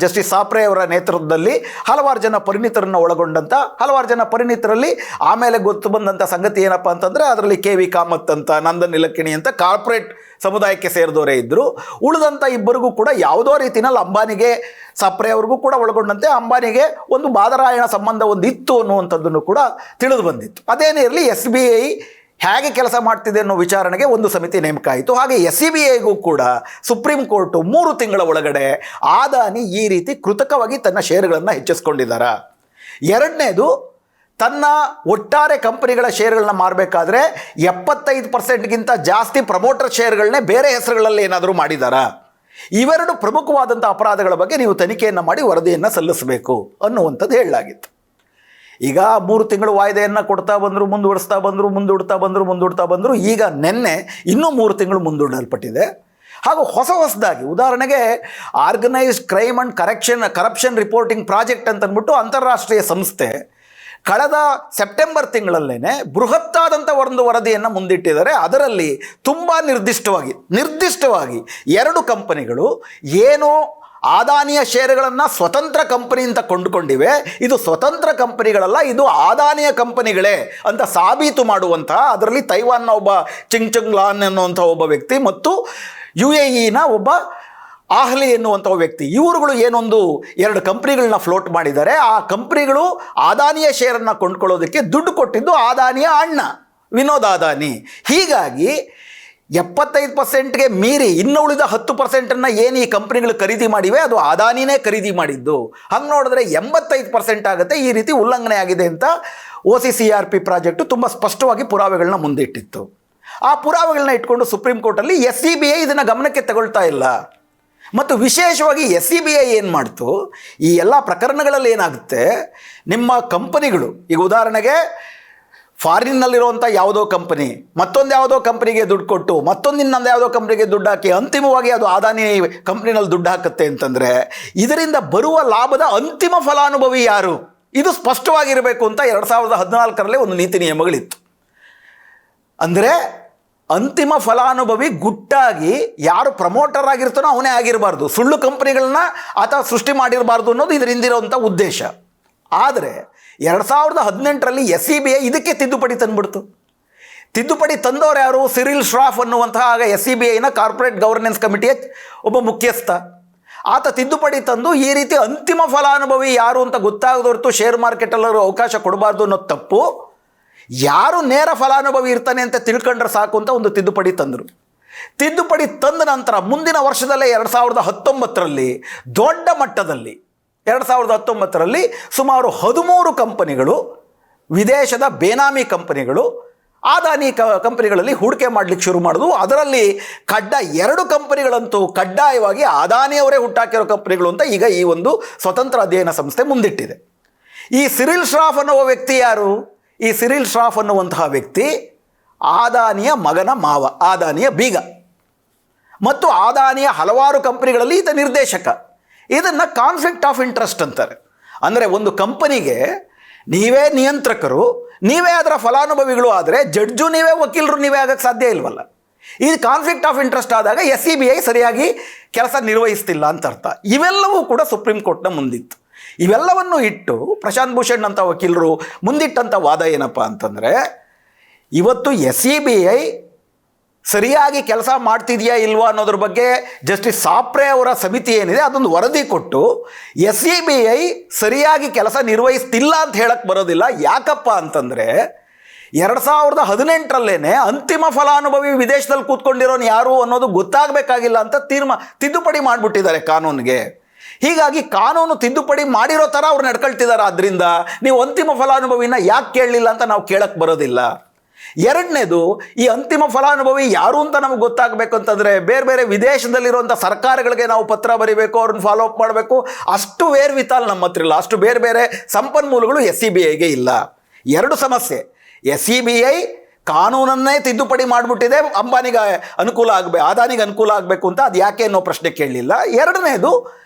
ಜಸ್ಟಿಸ್ ಸಾಪ್ರೆ ಅವರ ನೇತೃತ್ವದಲ್ಲಿ ಹಲವಾರು ಜನ ಪರಿಣಿತರನ್ನು ಒಳಗೊಂಡಂಥ ಹಲವಾರು ಜನ ಪರಿಣಿತರಲ್ಲಿ ಆಮೇಲೆ ಗೊತ್ತು ಬಂದಂಥ ಸಂಗತಿ ಏನಪ್ಪ ಅಂತಂದರೆ ಅದರಲ್ಲಿ ಕೆ ವಿ ಕಾಮತ್ ಅಂತ, ನಂದನ್ ನಿಲಕಿಣಿ ಅಂತ ಕಾರ್ಪೊರೇಟ್ ಸಮುದಾಯಕ್ಕೆ ಸೇರಿದವರೇ ಇದ್ದರು. ಉಳಿದಂಥ ಇಬ್ಬರಿಗೂ ಕೂಡ ಯಾವುದೋ ರೀತಿಯಲ್ಲಿ ಅಂಬಾನಿಗೆ, ಸಾಪ್ರೆ ಅವ್ರಿಗೂ ಕೂಡ ಒಳಗೊಂಡಂತೆ ಅಂಬಾನಿಗೆ ಒಂದು ಬಾದರಾಯಣ ಸಂಬಂಧ ಒಂದು ಇತ್ತು ಅನ್ನುವಂಥದ್ದನ್ನು ಕೂಡ ತಿಳಿದು ಬಂದಿತ್ತು. ಅದೇನೇ ಇರಲಿ, SBI ಹೇಗೆ ಕೆಲಸ ಮಾಡ್ತಿದೆ ಅನ್ನೋ ವಿಚಾರಣೆಗೆ ಒಂದು ಸಮಿತಿ ನೇಮಕ ಆಯಿತು. ಹಾಗೆ SCBIಗೂ ಕೂಡ ಸುಪ್ರೀಂ ಕೋರ್ಟು 3 ತಿಂಗಳ ಒಳಗಡೆ ಅದಾನಿ ಈ ರೀತಿ ಕೃತಕವಾಗಿ ತನ್ನ ಷೇರುಗಳನ್ನು ಹೆಚ್ಚಿಸ್ಕೊಂಡಿದ್ದಾರೆ. ಎರಡನೇದು, ತನ್ನ ಒಟ್ಟಾರೆ ಕಂಪನಿಗಳ ಶೇರ್ಗಳನ್ನ ಮಾರಬೇಕಾದ್ರೆ 75%ಗಿಂತ ಜಾಸ್ತಿ ಪ್ರಮೋಟರ್ ಶೇರ್ಗಳನ್ನೇ ಬೇರೆ ಹೆಸರುಗಳಲ್ಲಿ ಏನಾದರೂ ಮಾಡಿದಾರಾ? ಇವೆರಡು ಪ್ರಮುಖವಾದಂಥ ಅಪರಾಧಗಳ ಬಗ್ಗೆ ನೀವು ತನಿಖೆಯನ್ನು ಮಾಡಿ ವರದಿಯನ್ನು ಸಲ್ಲಿಸಬೇಕು ಅನ್ನುವಂಥದ್ದು ಹೇಳಲಾಗಿತ್ತು. ಈಗ 3 ತಿಂಗಳು ವಾಯ್ದೆಯನ್ನು ಕೊಡ್ತಾ ಬಂದರು, ಮುಂದೂಡ್ತಾ ಬಂದರು. ಈಗ ನಿನ್ನೆ ಇನ್ನೂ 3 ತಿಂಗಳು ಮುಂದೂಡಲ್ಪಟ್ಟಿದೆ. ಹಾಗೂ ಹೊಸದಾಗಿ ಉದಾಹರಣೆಗೆ organised crime and corruption reporting project ಅಂತಂದ್ಬಿಟ್ಟು ಅಂತಾರಾಷ್ಟ್ರೀಯ ಸಂಸ್ಥೆ ಕಳೆದ ಸೆಪ್ಟೆಂಬರ್ ತಿಂಗಳಲ್ಲೇ ಬೃಹತ್ತಾದಂಥ ಒಂದು ವರದಿಯನ್ನು ಮುಂದಿಟ್ಟಿದ್ದಾರೆ. ಅದರಲ್ಲಿ ತುಂಬ ನಿರ್ದಿಷ್ಟವಾಗಿ 2 ಕಂಪನಿಗಳು ಏನು ಅದಾನಿಯ ಷೇರುಗಳನ್ನು ಸ್ವತಂತ್ರ ಕಂಪನಿ ಅಂತ ಕೊಂಡುಕೊಂಡಿವೆ, ಇದು ಸ್ವತಂತ್ರ ಕಂಪನಿಗಳಲ್ಲ, ಇದು ಅದಾನಿಯ ಕಂಪನಿಗಳೇ ಅಂತ ಸಾಬೀತು ಮಾಡುವಂತಹ, ಅದರಲ್ಲಿ ತೈವಾನ್ನ ಒಬ್ಬ ಚಿಂಗ್ ಲಾನ್ ಎನ್ನುವಂಥ ಒಬ್ಬ ವ್ಯಕ್ತಿ ಮತ್ತು UAEನ ಒಬ್ಬ ಆಹ್ಲಿ ಎನ್ನುವಂಥ ವ್ಯಕ್ತಿ, ಇವರುಗಳು ಏನೊಂದು 2 ಕಂಪ್ನಿಗಳನ್ನ ಫ್ಲೋಟ್ ಮಾಡಿದ್ದಾರೆ. ಆ ಕಂಪ್ನಿಗಳು ಅದಾನಿಯ ಶೇರನ್ನು ಕೊಂಡ್ಕೊಳ್ಳೋದಕ್ಕೆ ದುಡ್ಡು ಕೊಟ್ಟಿದ್ದು ಅದಾನಿಯ ಅಣ್ಣ ವಿನೋದ್ ಅದಾನಿ. ಹೀಗಾಗಿ 75%ಗೆ ಮೀರಿ ಇನ್ನು ಉಳಿದ 10%ಅನ್ನು ಏನು ಈ ಕಂಪ್ನಿಗಳು ಖರೀದಿ ಮಾಡಿವೆ ಅದು ಅದಾನಿನೇ ಖರೀದಿ ಮಾಡಿದ್ದು. ಹಂಗೆ ನೋಡಿದ್ರೆ 85% ಆಗುತ್ತೆ. ಈ ರೀತಿ ಉಲ್ಲಂಘನೆ ಆಗಿದೆ ಅಂತ OCCRP ಪ್ರಾಜೆಕ್ಟು ತುಂಬ ಸ್ಪಷ್ಟವಾಗಿ ಪುರಾವೆಗಳನ್ನ ಮುಂದಿಟ್ಟಿತ್ತು. ಆ ಪುರಾವೆಗಳನ್ನ ಇಟ್ಕೊಂಡು ಸುಪ್ರೀಂ ಕೋರ್ಟಲ್ಲಿ SCBI ಇದನ್ನು ಗಮನಕ್ಕೆ ತಗೊಳ್ತಾ ಇಲ್ಲ. ಮತ್ತು ವಿಶೇಷವಾಗಿ SCBI ಏನು ಮಾಡ್ತು, ಈ ಎಲ್ಲ ಪ್ರಕರಣಗಳಲ್ಲಿ ಏನಾಗುತ್ತೆ, ನಿಮ್ಮ ಕಂಪನಿಗಳು ಈಗ ಉದಾಹರಣೆಗೆ ಫಾರಿನ್ನಲ್ಲಿರುವಂಥ ಯಾವುದೋ ಕಂಪನಿ ಮತ್ತೊಂದು ಯಾವುದೋ ಕಂಪ್ನಿಗೆ ದುಡ್ಡು ಕೊಟ್ಟು ಇನ್ನೊಂದು ಯಾವುದೋ ಕಂಪ್ನಿಗೆ ದುಡ್ಡು ಹಾಕಿ ಅಂತಿಮವಾಗಿ ಅದು ಅದಾನಿ ಕಂಪ್ನಿನಲ್ಲಿ ದುಡ್ಡು ಹಾಕುತ್ತೆ ಅಂತಂದರೆ ಇದರಿಂದ ಬರುವ ಲಾಭದ ಅಂತಿಮ ಫಲಾನುಭವಿ ಯಾರು, ಇದು ಸ್ಪಷ್ಟವಾಗಿರಬೇಕು ಅಂತ 2014ರಲ್ಲಿ ಒಂದು ನೀತಿ ನಿಯಮಗಳಿತ್ತು. ಅಂದರೆ ಅಂತಿಮ ಫಲಾನುಭವಿ ಗುಟ್ಟಾಗಿ ಯಾರು ಪ್ರಮೋಟರ್ ಆಗಿರ್ತಾನೋ ಅವನೇ ಆಗಿರಬಾರ್ದು, ಸುಳ್ಳು ಕಂಪನಿಗಳನ್ನ ಆತ ಸೃಷ್ಟಿ ಮಾಡಿರಬಾರ್ದು ಅನ್ನೋದು ಇದರಿಂದಿರೋಂಥ ಉದ್ದೇಶ. ಆದರೆ 2018ರಲ್ಲಿ SCBI ಇದಕ್ಕೆ ತಿದ್ದುಪಡಿ ತಂದುಬಿಡ್ತು. ತಿದ್ದುಪಡಿ ತಂದವರು ಯಾರು? ಸಿರಿಲ್ ಶ್ರಾಫ್ ಅನ್ನುವಂತಹ ಆಗ SCBIನ ಕಾರ್ಪೊರೇಟ್ ಗವರ್ನೆನ್ಸ್ ಕಮಿಟಿಯ ಒಬ್ಬ ಮುಖ್ಯಸ್ಥ. ಆತ ತಿದ್ದುಪಡಿ ತಂದು ಈ ರೀತಿ ಅಂತಿಮ ಫಲಾನುಭವಿ ಯಾರು ಅಂತ ಗೊತ್ತಾಗದೊರ್ತು ಶೇರ್ ಮಾರ್ಕೆಟಲ್ಲರೂ ಅವಕಾಶ ಕೊಡಬಾರ್ದು ಅನ್ನೋದು ತಪ್ಪು, ಯಾರು ನೇರ ಫಲಾನುಭವಿ ಇರ್ತಾನೆ ಅಂತ ತಿಳ್ಕೊಂಡ್ರೆ ಸಾಕು ಅಂತ ಒಂದು ತಿದ್ದುಪಡಿ ತಂದರು. ತಿದ್ದುಪಡಿ ತಂದ ನಂತರ ಮುಂದಿನ ವರ್ಷದಲ್ಲೇ 2019ರಲ್ಲಿ ದೊಡ್ಡ ಮಟ್ಟದಲ್ಲಿ 2019ರಲ್ಲಿ ಸುಮಾರು 13 ಕಂಪನಿಗಳು, ವಿದೇಶದ ಬೇನಾಮಿ ಕಂಪನಿಗಳು ಅದಾನಿ ಕಂಪನಿಗಳಲ್ಲಿ ಹೂಡಿಕೆ ಮಾಡಲಿಕ್ಕೆ ಶುರು ಮಾಡಿದ್ವು. ಅದರಲ್ಲಿ 2 ಕಂಪನಿಗಳಂತೂ ಕಡ್ಡಾಯವಾಗಿ ಅದಾನಿಯವರೇ ಹುಟ್ಟಾಕಿರೋ ಕಂಪನಿಗಳು ಅಂತ ಈಗ ಈ ಒಂದು ಸ್ವತಂತ್ರ ಅಧ್ಯಯನ ಸಂಸ್ಥೆ ಮುಂದಿಟ್ಟಿದೆ. ಈ ಸಿರಿಲ್ ಶ್ರಾಫ್ ಅನ್ನುವ ವ್ಯಕ್ತಿ ಯಾರು? ಈ ಸಿರಿಲ್ ಶ್ರಾಫ್ ಅನ್ನುವಂತಹ ವ್ಯಕ್ತಿ ಅದಾನಿಯ ಮಗನ ಮಾವ, ಅದಾನಿಯ ಬೀಗ ಮತ್ತು ಅದಾನಿಯ ಹಲವಾರು ಕಂಪನಿಗಳಲ್ಲಿ ಈತ ನಿರ್ದೇಶಕ. ಇದನ್ನು ಕಾನ್ಫ್ಲಿಕ್ಟ್ ಆಫ್ ಇಂಟ್ರೆಸ್ಟ್ ಅಂತಾರೆ. ಅಂದರೆ ಒಂದು ಕಂಪನಿಗೆ ನೀವೇ ನಿಯಂತ್ರಕರು, ನೀವೇ ಅದರ ಫಲಾನುಭವಿಗಳು ಆದರೆ ಜಡ್ಜು ನೀವೇ, ವಕೀಲರು ನೀವೇ ಆಗಕ್ಕೆ ಸಾಧ್ಯ ಇಲ್ವಲ್ಲ. ಈ ಕಾನ್ಫ್ಲಿಕ್ಟ್ ಆಫ್ ಇಂಟ್ರೆಸ್ಟ್ ಆದಾಗ SCBI ಸರಿಯಾಗಿ ಕೆಲಸ ನಿರ್ವಹಿಸ್ತಿಲ್ಲ ಅಂತ ಅರ್ಥ. ಇವೆಲ್ಲವೂ ಕೂಡ ಸುಪ್ರೀಂ ಕೋರ್ಟ್ನ ಮುಂದಿತ್ತು. ಇವೆಲ್ಲವನ್ನು ಇಟ್ಟು ಪ್ರಶಾಂತ್ ಭೂಷಣ್ ಅಂತ ವಕೀಲರು ಮುಂದಿಟ್ಟಂಥ ವಾದ ಏನಪ್ಪ ಅಂತಂದರೆ, ಇವತ್ತು SCBI ಸರಿಯಾಗಿ ಕೆಲಸ ಮಾಡ್ತಿದೆಯಾ ಇಲ್ವಾ ಅನ್ನೋದ್ರ ಬಗ್ಗೆ ಜಸ್ಟಿಸ್ ಸಾಪ್ರೆ ಅವರ ಸಮಿತಿ ಏನಿದೆ ಅದೊಂದು ವರದಿ ಕೊಟ್ಟು SCBI ಸರಿಯಾಗಿ ಕೆಲಸ ನಿರ್ವಹಿಸ್ತಿಲ್ಲ ಅಂತ ಹೇಳಕ್ಕೆ ಬರೋದಿಲ್ಲ. ಯಾಕಪ್ಪ ಅಂತಂದರೆ 2018ರಲ್ಲೇ ಅಂತಿಮ ಫಲಾನುಭವಿ ವಿದೇಶದಲ್ಲಿ ಕೂತ್ಕೊಂಡಿರೋನು ಯಾರು ಅನ್ನೋದು ಗೊತ್ತಾಗಬೇಕಾಗಿಲ್ಲ ಅಂತ ತಿದ್ದುಪಡಿ ಮಾಡಿಬಿಟ್ಟಿದ್ದಾರೆ ಕಾನೂನಿಗೆ. ಹೀಗಾಗಿ ಕಾನೂನು ತಿದ್ದುಪಡಿ ಮಾಡಿರೋ ಥರ ಅವ್ರು ನಡ್ಕೊಳ್ತಿದ್ದಾರೆ. ಆದ್ದರಿಂದ ನೀವು ಅಂತಿಮ ಫಲಾನುಭವಿನ ಯಾಕೆ ಕೇಳಲಿಲ್ಲ ಅಂತ ನಾವು ಕೇಳಕ್ಕೆ ಬರೋದಿಲ್ಲ. ಎರಡನೇದು, ಈ ಅಂತಿಮ ಫಲಾನುಭವಿ ಯಾರು ಅಂತ ನಮಗೆ ಗೊತ್ತಾಗಬೇಕು ಅಂತಂದರೆ ಬೇರೆ ಬೇರೆ ವಿದೇಶದಲ್ಲಿರುವಂಥ ಸರ್ಕಾರಗಳಿಗೆ ನಾವು ಪತ್ರ ಬರೀಬೇಕು, ಅವ್ರನ್ನ ಫಾಲೋ ಅಪ್ ಮಾಡಬೇಕು. ಅಷ್ಟು ವೇರ್ವಿತಾಲ್ ನಮ್ಮ ಹತ್ರ ಇಲ್ಲ, ಅಷ್ಟು ಬೇರೆ ಬೇರೆ ಸಂಪನ್ಮೂಲಗಳು SCBIಗೆ ಇಲ್ಲ. 2 ಸಮಸ್ಯೆ. SCBI ಕಾನೂನನ್ನೇ ತಿದ್ದುಪಡಿ ಮಾಡಿಬಿಟ್ಟಿದೆ, ಅದಾನಿಗೆ ಅನುಕೂಲ ಆಗಬೇಕು ಅಂತ, ಅದು ಯಾಕೆ ಅನ್ನೋ ಪ್ರಶ್ನೆ ಕೇಳಲಿಲ್ಲ. ಎರಡನೇದು,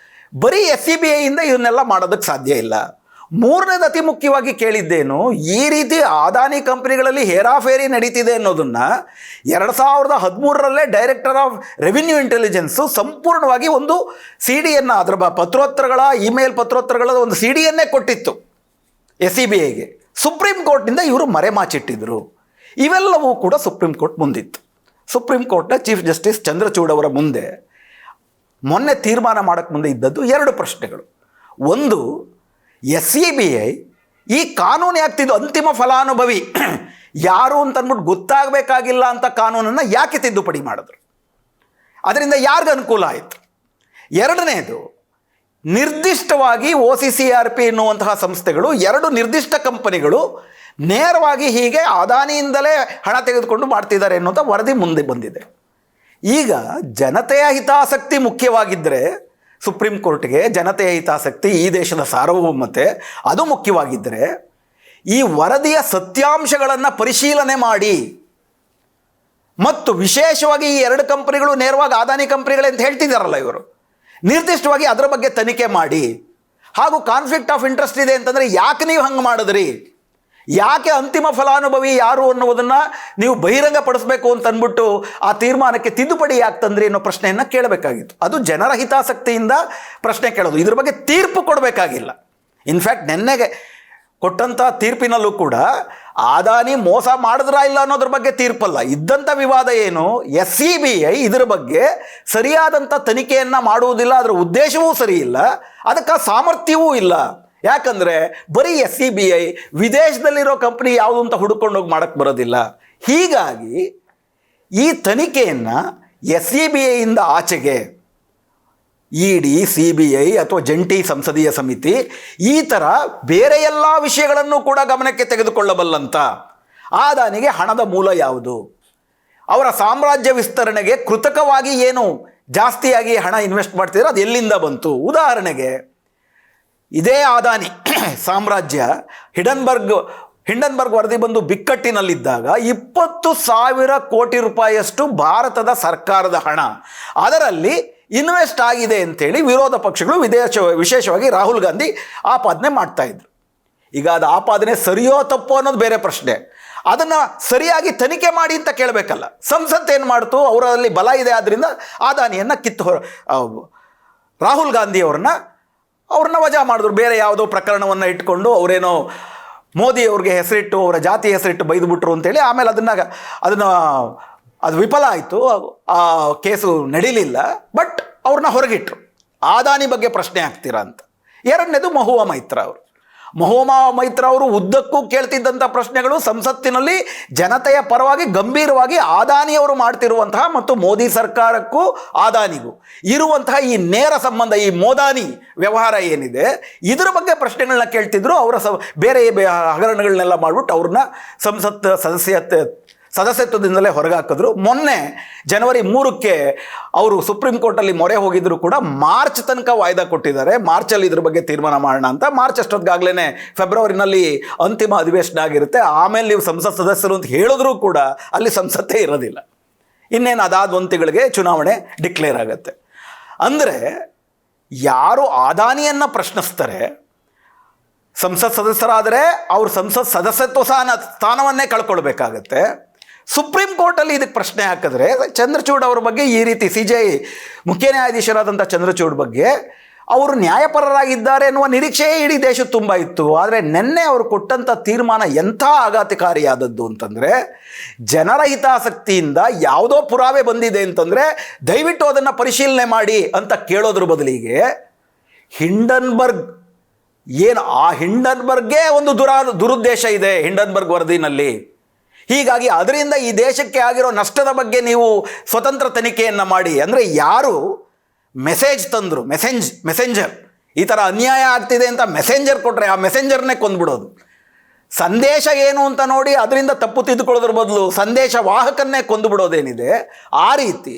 ಬರೀ SCBIಯಿಂದ ಇವನ್ನೆಲ್ಲ ಮಾಡೋದಕ್ಕೆ ಸಾಧ್ಯ ಇಲ್ಲ. ಮೂರನೇದು ಅತಿ ಮುಖ್ಯವಾಗಿ ಕೇಳಿದ್ದೇನು, ಈ ರೀತಿ ಅದಾನಿ ಕಂಪನಿಗಳಲ್ಲಿ ಹೇರಾಫೇರಿ ನಡೀತಿದೆ ಅನ್ನೋದನ್ನು 2013ರಲ್ಲೇ ಡೈರೆಕ್ಟರ್ ಆಫ್ ರೆವಿನ್ಯೂ ಇಂಟೆಲಿಜೆನ್ಸು ಸಂಪೂರ್ಣವಾಗಿ ಒಂದು ಸಿ ಡಿಯನ್ನು, ಅದರ ಪತ್ರೋತ್ತರಗಳ ಇಮೇಲ್ ಪತ್ರೋತ್ತರಗಳ ಒಂದು ಸಿ ಡಿಯನ್ನೇ ಕೊಟ್ಟಿತ್ತು SEBIಗೆ. ಸುಪ್ರೀಂ ಕೋರ್ಟ್ನಿಂದ ಇವರು ಮರೆಮಾಚಿಟ್ಟಿದ್ರು. ಇವೆಲ್ಲವೂ ಕೂಡ ಸುಪ್ರೀಂ ಕೋರ್ಟ್ ಮುಂದಿತ್ತು. ಸುಪ್ರೀಂ ಕೋರ್ಟ್ನ ಚೀಫ್ ಜಸ್ಟಿಸ್ ಚಂದ್ರಚೂಡ್ ಅವರ ಮುಂದೆ ಮೊನ್ನೆ ತೀರ್ಮಾನ ಮಾಡೋಕ್ಕೆ ಮುಂದೆ ಇದ್ದದ್ದು 2 ಪ್ರಶ್ನೆಗಳು. ಒಂದು, SEBI ಈ ಕಾನೂನು ಯಾಕ್ತಿದ್ದು, ಅಂತಿಮ ಫಲಾನುಭವಿ ಯಾರು ಅಂತಂದ್ಬಿಟ್ಟು ಗೊತ್ತಾಗಬೇಕಾಗಿಲ್ಲ ಅಂತ ಕಾನೂನನ್ನು ಯಾಕೆ ತಿದ್ದುಪಡಿ ಮಾಡಿದ್ರು, ಅದರಿಂದ ಯಾರಿಗೂ ಅನುಕೂಲ ಆಯಿತು. ಎರಡನೇದು, ನಿರ್ದಿಷ್ಟವಾಗಿ OCCRP ಎನ್ನುವಂತಹ ಸಂಸ್ಥೆಗಳು 2 ನಿರ್ದಿಷ್ಟ ಕಂಪನಿಗಳು ನೇರವಾಗಿ ಹೀಗೆ ಅದಾನಿಯಿಂದಲೇ ಹಣ ತೆಗೆದುಕೊಂಡು ಮಾಡ್ತಿದ್ದಾರೆ ಅನ್ನೋಂಥ ವರದಿ ಮುಂದೆ ಬಂದಿದೆ. ಈಗ ಜನತೆಯ ಹಿತಾಸಕ್ತಿ ಮುಖ್ಯವಾಗಿದ್ದರೆ ಸುಪ್ರೀಂ ಕೋರ್ಟ್ಗೆ ಜನತೆಯ ಹಿತಾಸಕ್ತಿ, ಈ ದೇಶದ ಸಾರ್ವಭೌಮತೆ ಅದು ಮುಖ್ಯವಾಗಿದ್ದರೆ ಈ ವರದಿಯ ಸತ್ಯಾಂಶಗಳನ್ನು ಪರಿಶೀಲನೆ ಮಾಡಿ ಮತ್ತು ವಿಶೇಷವಾಗಿ ಈ 2 ಕಂಪನಿಗಳು ನೇರವಾಗಿ ಅದಾನಿ ಕಂಪನಿಗಳೇ ಅಂತ ಹೇಳ್ತಿದ್ದಾರಲ್ಲ ಇವರು, ನಿರ್ದಿಷ್ಟವಾಗಿ ಅದರ ಬಗ್ಗೆ ತನಿಖೆ ಮಾಡಿ. ಹಾಗೂ ಕಾನ್ಫ್ಲಿಕ್ಟ್ ಆಫ್ ಇಂಟ್ರೆಸ್ಟ್ ಇದೆ ಅಂತಂದರೆ ಯಾಕೆ ನೀವು ಹಂಗೆ ಮಾಡಿದ್ರಿ, ಯಾಕೆ ಅಂತಿಮ ಫಲಾನುಭವಿ ಯಾರು ಅನ್ನೋದನ್ನು ನೀವು ಬಹಿರಂಗಪಡಿಸಬೇಕು ಅಂತ ಅಂದ್ಬಿಟ್ಟು ಆ ತೀರ್ಮಾನಕ್ಕೆ ತಿದ್ದುಪಡಿ ಯಾಕೆ ತಂದ್ರಿ ಅನ್ನೋ ಪ್ರಶ್ನೆಯನ್ನು ಕೇಳಬೇಕಾಗಿತ್ತು. ಅದು ಜನರ ಹಿತಾಸಕ್ತಿಯಿಂದ ಪ್ರಶ್ನೆ ಕೇಳೋದು, ಇದ್ರ ಬಗ್ಗೆ ತೀರ್ಪು ಕೊಡಬೇಕಾಗಿಲ್ಲ. ಇನ್ಫ್ಯಾಕ್ಟ್ ನೆನ್ನೆಗೆ ಕೊಟ್ಟಂಥ ತೀರ್ಪಿನಲ್ಲೂ ಕೂಡ ಅದಾನಿ ಮೋಸ ಮಾಡಿದ್ರಾ ಇಲ್ಲ ಅನ್ನೋದ್ರ ಬಗ್ಗೆ ತೀರ್ಪಲ್ಲ. ಇದ್ದಂಥ ವಿವಾದ ಏನು, SEBI ಇದರ ಬಗ್ಗೆ ಸರಿಯಾದಂಥ ತನಿಖೆಯನ್ನು ಮಾಡುವುದಿಲ್ಲ, ಅದರ ಉದ್ದೇಶವೂ ಸರಿ ಇಲ್ಲ, ಅದಕ್ಕೆ ಸಾಮರ್ಥ್ಯವೂ ಇಲ್ಲ. ಯಾಕಂದರೆ ಬರೀ SEBI ವಿದೇಶದಲ್ಲಿರೋ ಕಂಪ್ನಿ ಯಾವುದು ಅಂತ ಹುಡುಕೊಂಡೋಗಿ ಮಾಡೋಕ್ಕೆ ಬರೋದಿಲ್ಲ. ಹೀಗಾಗಿ ಈ ತನಿಖೆಯನ್ನು SEBIಯಿಂದ ಆಚೆಗೆ ED, CBI ಅಥವಾ ಜಂಟಿ ಸಂಸದೀಯ ಸಮಿತಿ ಈ ಥರ ಬೇರೆ ಎಲ್ಲ ವಿಷಯಗಳನ್ನು ಕೂಡ ಗಮನಕ್ಕೆ ತೆಗೆದುಕೊಳ್ಳಬಲ್ಲಂತ, ಅದಾನಿಗೆ ಹಣದ ಮೂಲ ಯಾವುದು, ಅವರ ಸಾಮ್ರಾಜ್ಯ ವಿಸ್ತರಣೆಗೆ ಕೃತಕವಾಗಿ ಏನು ಜಾಸ್ತಿಯಾಗಿ ಹಣ ಇನ್ವೆಸ್ಟ್ ಮಾಡ್ತಿದ್ರೆ ಅದು ಎಲ್ಲಿಂದ ಬಂತು. ಉದಾಹರಣೆಗೆ ಇದೇ ಅದಾನಿ ಸಾಮ್ರಾಜ್ಯ ಹಿಂಡನ್ಬರ್ಗ್ ವರದಿ ಬಂದು ಬಿಕ್ಕಟ್ಟಿನಲ್ಲಿದ್ದಾಗ 20,000 ಕೋಟಿ ರೂಪಾಯಿಯಷ್ಟು ಭಾರತದ ಸರ್ಕಾರದ ಹಣ ಅದರಲ್ಲಿ ಇನ್ವೆಸ್ಟ್ ಆಗಿದೆ ಅಂತೇಳಿ ವಿರೋಧ ಪಕ್ಷಗಳು ವಿಶೇಷವಾಗಿ ರಾಹುಲ್ ಗಾಂಧಿ ಆಪಾದನೆ ಮಾಡ್ತಾಯಿದ್ರು. ಈಗ ಅದು ಆಪಾದನೆ ಸರಿಯೋ ತಪ್ಪೋ ಅನ್ನೋದು ಬೇರೆ ಪ್ರಶ್ನೆ. ಅದನ್ನು ಸರಿಯಾಗಿ ತನಿಖೆ ಮಾಡಿ ಅಂತ ಕೇಳಬೇಕಲ್ಲ. ಸಂಸತ್ ಏನು ಮಾಡ್ತು, ಅವರಲ್ಲಿ ಬಲ ಇದೆ, ಆದ್ದರಿಂದ ಅದಾನಿಯನ್ನು ರಾಹುಲ್ ಗಾಂಧಿ ಅವ್ರನ್ನ ವಜಾ ಮಾಡಿದ್ರು. ಬೇರೆ ಯಾವುದೋ ಪ್ರಕರಣವನ್ನು ಇಟ್ಕೊಂಡು ಅವರೇನೋ ಮೋದಿ ಅವ್ರಿಗೆ ಹೆಸರಿಟ್ಟು ಅವರ ಜಾತಿ ಹೆಸರಿಟ್ಟು ಬೈದುಬಿಟ್ರು ಅಂತೇಳಿ ಆಮೇಲೆ ಅದು ವಿಫಲ ಆಯಿತು, ಆ ಕೇಸು ನಡೀಲಿಲ್ಲ. ಬಟ್ ಅವ್ರನ್ನ ಹೊರಗಿಟ್ರು. ಅದಾನಿ ಬಗ್ಗೆ ಪ್ರಶ್ನೆ ಆಗ್ತೀರಾ ಅಂತ. ಎರಡನೇದು ಮಹುವಾ ಮೈತ್ರಾ ಅವರು ಉದ್ದಕ್ಕೂ ಕೇಳ್ತಿದ್ದಂಥ ಪ್ರಶ್ನೆಗಳು ಸಂಸತ್ತಿನಲ್ಲಿ ಜನತೆಯ ಪರವಾಗಿ ಗಂಭೀರವಾಗಿ ಅದಾನಿಯವರು ಮಾಡ್ತಿರುವಂತಹ ಮತ್ತು ಮೋದಿ ಸರ್ಕಾರಕ್ಕೂ ಅದಾನಿಗೂ ಇರುವಂತಹ ಈ ನೇರ ಸಂಬಂಧ, ಈ ಮೋದಾನಿ ವ್ಯವಹಾರ ಏನಿದೆ ಇದರ ಬಗ್ಗೆ ಪ್ರಶ್ನೆಗಳನ್ನ ಕೇಳ್ತಿದ್ರು. ಅವರ ಬೇರೆ ಹಗರಣಗಳನ್ನೆಲ್ಲ ಮಾಡಿಬಿಟ್ಟು ಅವ್ರನ್ನ ಸಂಸತ್ ಸದಸ್ಯತ್ವದಿಂದಲೇ ಹೊರಗೆ ಹಾಕಿದ್ರು. ಮೊನ್ನೆ ಜನವರಿ 3ಕ್ಕೆ ಅವರು ಸುಪ್ರೀಂ ಕೋರ್ಟಲ್ಲಿ ಮೊರೆ ಹೋಗಿದ್ರು ಕೂಡ ಮಾರ್ಚ್ ತನಕ ವಾಯ್ದಾ ಕೊಟ್ಟಿದ್ದಾರೆ. ಮಾರ್ಚಲ್ಲಿ ಇದ್ರ ಬಗ್ಗೆ ತೀರ್ಮಾನ ಮಾಡೋಣ ಅಂತ. ಮಾರ್ಚ್ ಅಷ್ಟೊತ್ತಿಗಾಗಲೇ ಫೆಬ್ರವರಿನಲ್ಲಿ ಅಂತಿಮ ಅಧಿವೇಶನ ಆಗಿರುತ್ತೆ. ಆಮೇಲೆ ನೀವು ಸಂಸತ್ ಸದಸ್ಯರು ಅಂತ ಹೇಳಿದ್ರೂ ಕೂಡ ಅಲ್ಲಿ ಸಂಸತ್ತೇ ಇರೋದಿಲ್ಲ. ಇನ್ನೇನು ಅದಾದ 1 ತಿಂಗಳಿಗೆ ಚುನಾವಣೆ ಡಿಕ್ಲೇರ್ ಆಗುತ್ತೆ. ಅಂದರೆ ಯಾರು ಅದಾನಿಯನ್ನು ಪ್ರಶ್ನಿಸ್ತಾರೆ, ಸಂಸತ್ ಸದಸ್ಯರಾದರೆ ಅವರು ಸಂಸತ್ ಸದಸ್ಯತ್ವ ಸ್ಥಾನವನ್ನೇ ಕಳ್ಕೊಳ್ಬೇಕಾಗತ್ತೆ. ಸುಪ್ರೀಂ ಕೋರ್ಟಲ್ಲಿ ಇದಕ್ಕೆ ಪ್ರಶ್ನೆ ಹಾಕಿದ್ರೆ ಚಂದ್ರಚೂಡ್ ಅವರ ಬಗ್ಗೆ ಈ ರೀತಿ CJI ಮುಖ್ಯ ನ್ಯಾಯಾಧೀಶರಾದಂಥ ಚಂದ್ರಚೂಡ್ ಬಗ್ಗೆ ಅವರು ನ್ಯಾಯಪರರಾಗಿದ್ದಾರೆ ಎನ್ನುವ ನಿರೀಕ್ಷೆಯೇ ಇಡೀ ದೇಶದ ತುಂಬ ಇತ್ತು. ಆದರೆ ನಿನ್ನೆ ಅವರು ಕೊಟ್ಟಂಥ ತೀರ್ಮಾನ ಎಂಥ ಆಘಾತಕಾರಿಯಾದದ್ದು ಅಂತಂದರೆ, ಜನರ ಹಿತಾಸಕ್ತಿಯಿಂದ ಯಾವುದೋ ಪುರಾವೆ ಬಂದಿದೆ ಅಂತಂದರೆ ದಯವಿಟ್ಟು ಅದನ್ನು ಪರಿಶೀಲನೆ ಮಾಡಿ ಅಂತ ಕೇಳೋದ್ರ ಬದಲಿಗೆ ಹಿಂಡನ್ಬರ್ಗ್ಗೆ ಒಂದು ದುರುದ್ದೇಶ ಇದೆ ಹಿಂಡನ್ಬರ್ಗ್ ವರದಿನಲ್ಲಿ. ಹೀಗಾಗಿ ಅದರಿಂದ ಈ ದೇಶಕ್ಕೆ ಆಗಿರೋ ನಷ್ಟದ ಬಗ್ಗೆ ನೀವು ಸ್ವತಂತ್ರ ತನಿಖೆಯನ್ನು ಮಾಡಿ. ಅಂದರೆ ಯಾರು ಮೆಸೇಜ್ ತಂದರು, ಮೆಸೆಂಜರ್ ಈ ಥರ ಅನ್ಯಾಯ ಆಗ್ತಿದೆ ಅಂತ ಮೆಸೆಂಜರ್ ಕೊಟ್ಟರೆ ಆ ಮೆಸೆಂಜರ್ನೇ ಕೊಂದ್ಬಿಡೋದು. ಸಂದೇಶ ಏನು ಅಂತ ನೋಡಿ ಅದರಿಂದ ತಪ್ಪು ತಿದ್ದುಕೊಳ್ಳೋದ್ರ ಬದಲು ಸಂದೇಶ ವಾಹಕನ್ನೇ ಕೊಂದುಬಿಡೋದೇನಿದೆ, ಆ ರೀತಿ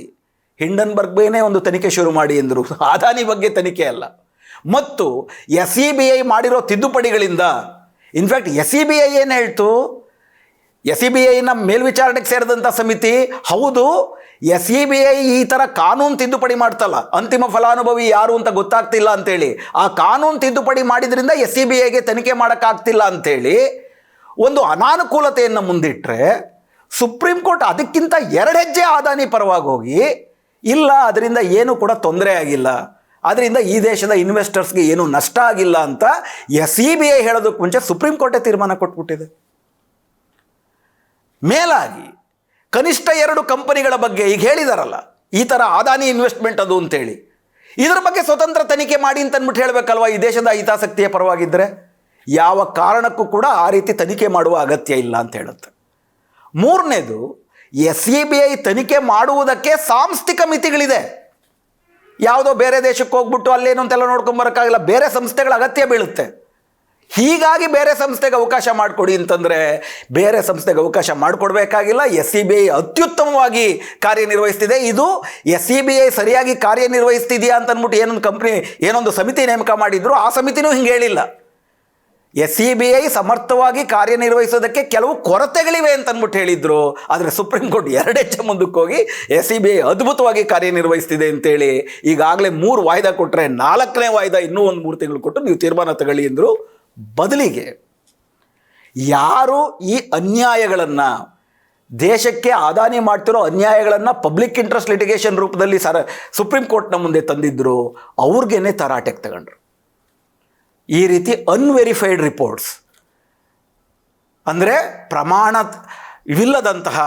ಹಿಂಡನ್ಬರ್ಗ್ ಬೇನೇ ಒಂದು ತನಿಖೆ ಶುರು ಮಾಡಿ ಎಂದರು. ಅದಾನಿ ಬಗ್ಗೆ ತನಿಖೆ ಅಲ್ಲ. ಮತ್ತು SEBI ಮಾಡಿರೋ ತಿದ್ದುಪಡಿಗಳಿಂದ, ಇನ್ಫ್ಯಾಕ್ಟ್ SEBI ಏನು ಹೇಳ್ತು, SEBIನ ಮೇಲ್ವಿಚಾರಣೆಗೆ ಸೇರಿದಂಥ ಸಮಿತಿ ಹೌದು SEBI ಈ ಥರ ಕಾನೂನು ತಿದ್ದುಪಡಿ ಮಾಡ್ತಲ್ಲ, ಅಂತಿಮ ಫಲಾನುಭವಿ ಯಾರು ಅಂತ ಗೊತ್ತಾಗ್ತಿಲ್ಲ ಅಂತೇಳಿ, ಆ ಕಾನೂನು ತಿದ್ದುಪಡಿ ಮಾಡಿದ್ರಿಂದ SEBIಗೆ ತನಿಖೆ ಮಾಡೋಕ್ಕಾಗ್ತಿಲ್ಲ ಅಂತೇಳಿ ಒಂದು ಅನಾನುಕೂಲತೆಯನ್ನು ಮುಂದಿಟ್ಟರೆ, ಸುಪ್ರೀಂ ಕೋರ್ಟ್ ಅದಕ್ಕಿಂತ 2 ಹೆಜ್ಜೆ ಅದಾನಿ ಪರವಾಗಿ ಹೋಗಿ ಇಲ್ಲ ಅದರಿಂದ ಏನೂ ಕೂಡ ತೊಂದರೆ ಆಗಿಲ್ಲ, ಅದರಿಂದ ಈ ದೇಶದ ಇನ್ವೆಸ್ಟರ್ಸ್ಗೆ ಏನೂ ನಷ್ಟ ಆಗಿಲ್ಲ ಅಂತ SEBI ಹೇಳೋದಕ್ಕೆ ಮುಂಚೆ ಸುಪ್ರೀಂ ಕೋರ್ಟೇ ತೀರ್ಮಾನ ಕೊಟ್ಬಿಟ್ಟಿದೆ. ಮೇಲಾಗಿ ಕನಿಷ್ಠ 2 ಕಂಪನಿಗಳ ಬಗ್ಗೆ ಈಗ ಹೇಳಿದಾರಲ್ಲ, ಈ ಥರ ಅದಾನಿ ಇನ್ವೆಸ್ಟ್ಮೆಂಟ್ ಅದು ಅಂತೇಳಿ, ಇದರ ಬಗ್ಗೆ ಸ್ವತಂತ್ರ ತನಿಖೆ ಮಾಡಿ ಅಂತ ಅಂದ್ಬಿಟ್ಟು ಹೇಳಬೇಕಲ್ವ ಈ ದೇಶದ ಹಿತಾಸಕ್ತಿಯ ಪರವಾಗಿದ್ದರೆ. ಯಾವ ಕಾರಣಕ್ಕೂ ಕೂಡ ಆ ರೀತಿ ತನಿಖೆ ಮಾಡುವ ಅಗತ್ಯ ಇಲ್ಲ ಅಂತ ಹೇಳುತ್ತೆ. ಮೂರನೇದು, SEBI ತನಿಖೆ ಮಾಡುವುದಕ್ಕೆ ಸಾಂಸ್ಥಿಕ ಮಿತಿಗಳಿದೆ. ಯಾವುದೋ ಬೇರೆ ದೇಶಕ್ಕೆ ಹೋಗ್ಬಿಟ್ಟು ಅಲ್ಲೇನು ಅಂತೆಲ್ಲ ನೋಡ್ಕೊಂಬರೋಕ್ಕಾಗಿಲ್ಲ, ಬೇರೆ ಸಂಸ್ಥೆಗಳ ಅಗತ್ಯ ಬೀಳುತ್ತೆ. ಹೀಗಾಗಿ ಬೇರೆ ಸಂಸ್ಥೆಗೆ ಅವಕಾಶ ಮಾಡಿಕೊಡಿ ಅಂತಂದರೆ ಬೇರೆ ಸಂಸ್ಥೆಗೆ ಅವಕಾಶ ಮಾಡಿಕೊಡ್ಬೇಕಾಗಿಲ್ಲ. SEBI ಅತ್ಯುತ್ತಮವಾಗಿ ಕಾರ್ಯನಿರ್ವಹಿಸ್ತಿದೆ. ಇದು SEBI ಸರಿಯಾಗಿ ಕಾರ್ಯನಿರ್ವಹಿಸ್ತಿದೆಯಾ ಅಂತ ಅಂದ್ಬಿಟ್ಟು ಏನೊಂದು ಸಮಿತಿ ನೇಮಕ ಮಾಡಿದ್ರು, ಆ ಸಮಿತಿನೂ ಹಿಂಗೆ ಹೇಳಿಲ್ಲ. SEBI ಸಮರ್ಥವಾಗಿ ಕಾರ್ಯನಿರ್ವಹಿಸೋದಕ್ಕೆ ಕೆಲವು ಕೊರತೆಗಳಿವೆ ಅಂತ ಅಂದ್ಬಿಟ್ಟು ಹೇಳಿದ್ರು. ಆದರೆ ಸುಪ್ರೀಂ ಕೋರ್ಟ್ 2 ಹೆಜ್ಜೆ ಮುಂದಕ್ಕೆ ಹೋಗಿ SEBI ಅದ್ಭುತವಾಗಿ ಕಾರ್ಯನಿರ್ವಹಿಸ್ತಿದೆ ಅಂತೇಳಿ ಈಗಾಗಲೇ 3 ವಾಯ್ದಾ ಕೊಟ್ಟರೆ 4ನೇ ವಾಯ್ದಾ ಇನ್ನೂ ಒಂದು 3 ತಿಂಗಳು ಕೊಟ್ಟು ನೀವು ತೀರ್ಮಾನ ತಗೊಳ್ಳಿ ಅಂದರು. ಬದಲಿಗೆ ಯಾರು ಈ ಅನ್ಯಾಯಗಳನ್ನು, ದೇಶಕ್ಕೆ ಅದಾನಿ ಮಾಡ್ತಿರೋ ಅನ್ಯಾಯಗಳನ್ನು ಪಬ್ಲಿಕ್ ಇಂಟ್ರೆಸ್ಟ್ ಲಿಟಿಗೇಷನ್ ರೂಪದಲ್ಲಿ ಸುಪ್ರೀಂ ಕೋರ್ಟ್ನ ಮುಂದೆ ತಂದಿದ್ರು, ಅವ್ರಿಗೇನೆ ತರಾಟೆಗೆ ತಗೊಂಡ್ರು. ಈ ರೀತಿ ಅನ್ವೆರಿಫೈಡ್ ರಿಪೋರ್ಟ್ಸ್ ಅಂದರೆ ಪ್ರಮಾಣವಿಲ್ಲದಂತಹ,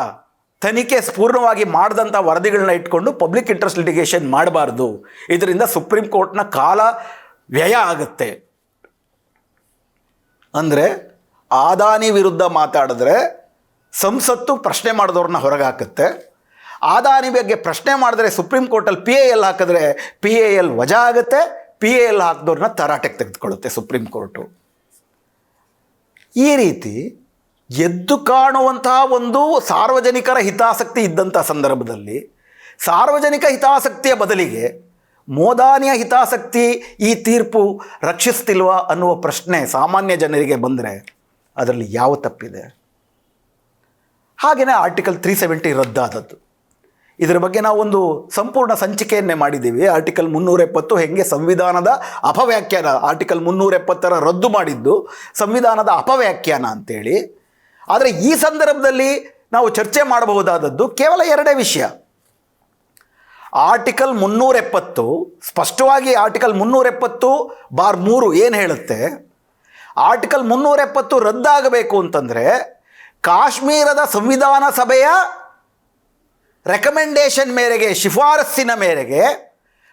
ತನಿಖೆ ಪೂರ್ಣವಾಗಿ ಮಾಡಿದಂಥ ವರದಿಗಳನ್ನ ಇಟ್ಕೊಂಡು ಪಬ್ಲಿಕ್ ಇಂಟ್ರೆಸ್ಟ್ ಲಿಟಿಗೇಷನ್ ಮಾಡಬಾರ್ದು, ಇದರಿಂದ ಸುಪ್ರೀಂ ಕೋರ್ಟ್ನ ಕಾಲ ವ್ಯಯ ಆಗುತ್ತೆ. ಅಂದರೆ ಅದಾನಿ ವಿರುದ್ಧ ಮಾತಾಡಿದ್ರೆ ಸಂಸತ್ತು ಪ್ರಶ್ನೆ ಮಾಡಿದವ್ರನ್ನ ಹೊರಗೆ ಹಾಕುತ್ತೆ, ಅದಾನಿ ಬಗ್ಗೆ ಪ್ರಶ್ನೆ ಮಾಡಿದ್ರೆ ಸುಪ್ರೀಂ ಕೋರ್ಟಲ್ಲಿ PIL ಹಾಕಿದ್ರೆ PIL ವಜಾ ಆಗುತ್ತೆ, PIL ಹಾಕಿದವ್ರನ್ನ ತರಾಟೆಗೆ ತೆಗೆದುಕೊಳ್ಳುತ್ತೆ ಸುಪ್ರೀಂ ಕೋರ್ಟು. ಈ ರೀತಿ ಎದ್ದು ಕಾಣುವಂತಹ ಒಂದು ಸಾರ್ವಜನಿಕರ ಹಿತಾಸಕ್ತಿ ಇದ್ದಂಥ ಸಂದರ್ಭದಲ್ಲಿ ಸಾರ್ವಜನಿಕ ಹಿತಾಸಕ್ತಿಯ ಬದಲಿಗೆ ಮೋದಾನಿಯ ಹಿತಾಸಕ್ತಿ ಈ ತೀರ್ಪು ರಕ್ಷಿಸ್ತಿಲ್ವಾ ಅನ್ನುವ ಪ್ರಶ್ನೆ ಸಾಮಾನ್ಯ ಜನರಿಗೆ ಬಂದರೆ ಅದರಲ್ಲಿ ಯಾವ ತಪ್ಪಿದೆ? ಹಾಗೆಯೇ ಆರ್ಟಿಕಲ್ 370 ರದ್ದಾದದ್ದು, ಇದರ ಬಗ್ಗೆ ನಾವು ಒಂದು ಸಂಪೂರ್ಣ ಸಂಚಿಕೆಯನ್ನೇ ಮಾಡಿದ್ದೀವಿ. ಆರ್ಟಿಕಲ್ 370 ಹೆಂಗೆ ಸಂವಿಧಾನದ ಅಪವ್ಯಾಖ್ಯಾನ, ಆರ್ಟಿಕಲ್ 370 ರದ್ದು ಮಾಡಿದ್ದು ಸಂವಿಧಾನದ ಅಪವ್ಯಾಖ್ಯಾನ ಅಂತೇಳಿ. ಆದರೆ ಈ ಸಂದರ್ಭದಲ್ಲಿ ನಾವು ಚರ್ಚೆ ಮಾಡಬಹುದಾದದ್ದು ಕೇವಲ 2 ವಿಷಯ. ಆರ್ಟಿಕಲ್ 370 ಸ್ಪಷ್ಟವಾಗಿ ಆರ್ಟಿಕಲ್ 370/3 ಏನು ಹೇಳುತ್ತೆ, ಆರ್ಟಿಕಲ್ 370 ರದ್ದಾಗಬೇಕು ಅಂತಂದರೆ ಕಾಶ್ಮೀರದ ಸಂವಿಧಾನ ಸಭೆಯ ರೆಕಮೆಂಡೇಶನ್ ಮೇರೆಗೆ, ಶಿಫಾರಸ್ಸಿನ ಮೇರೆಗೆ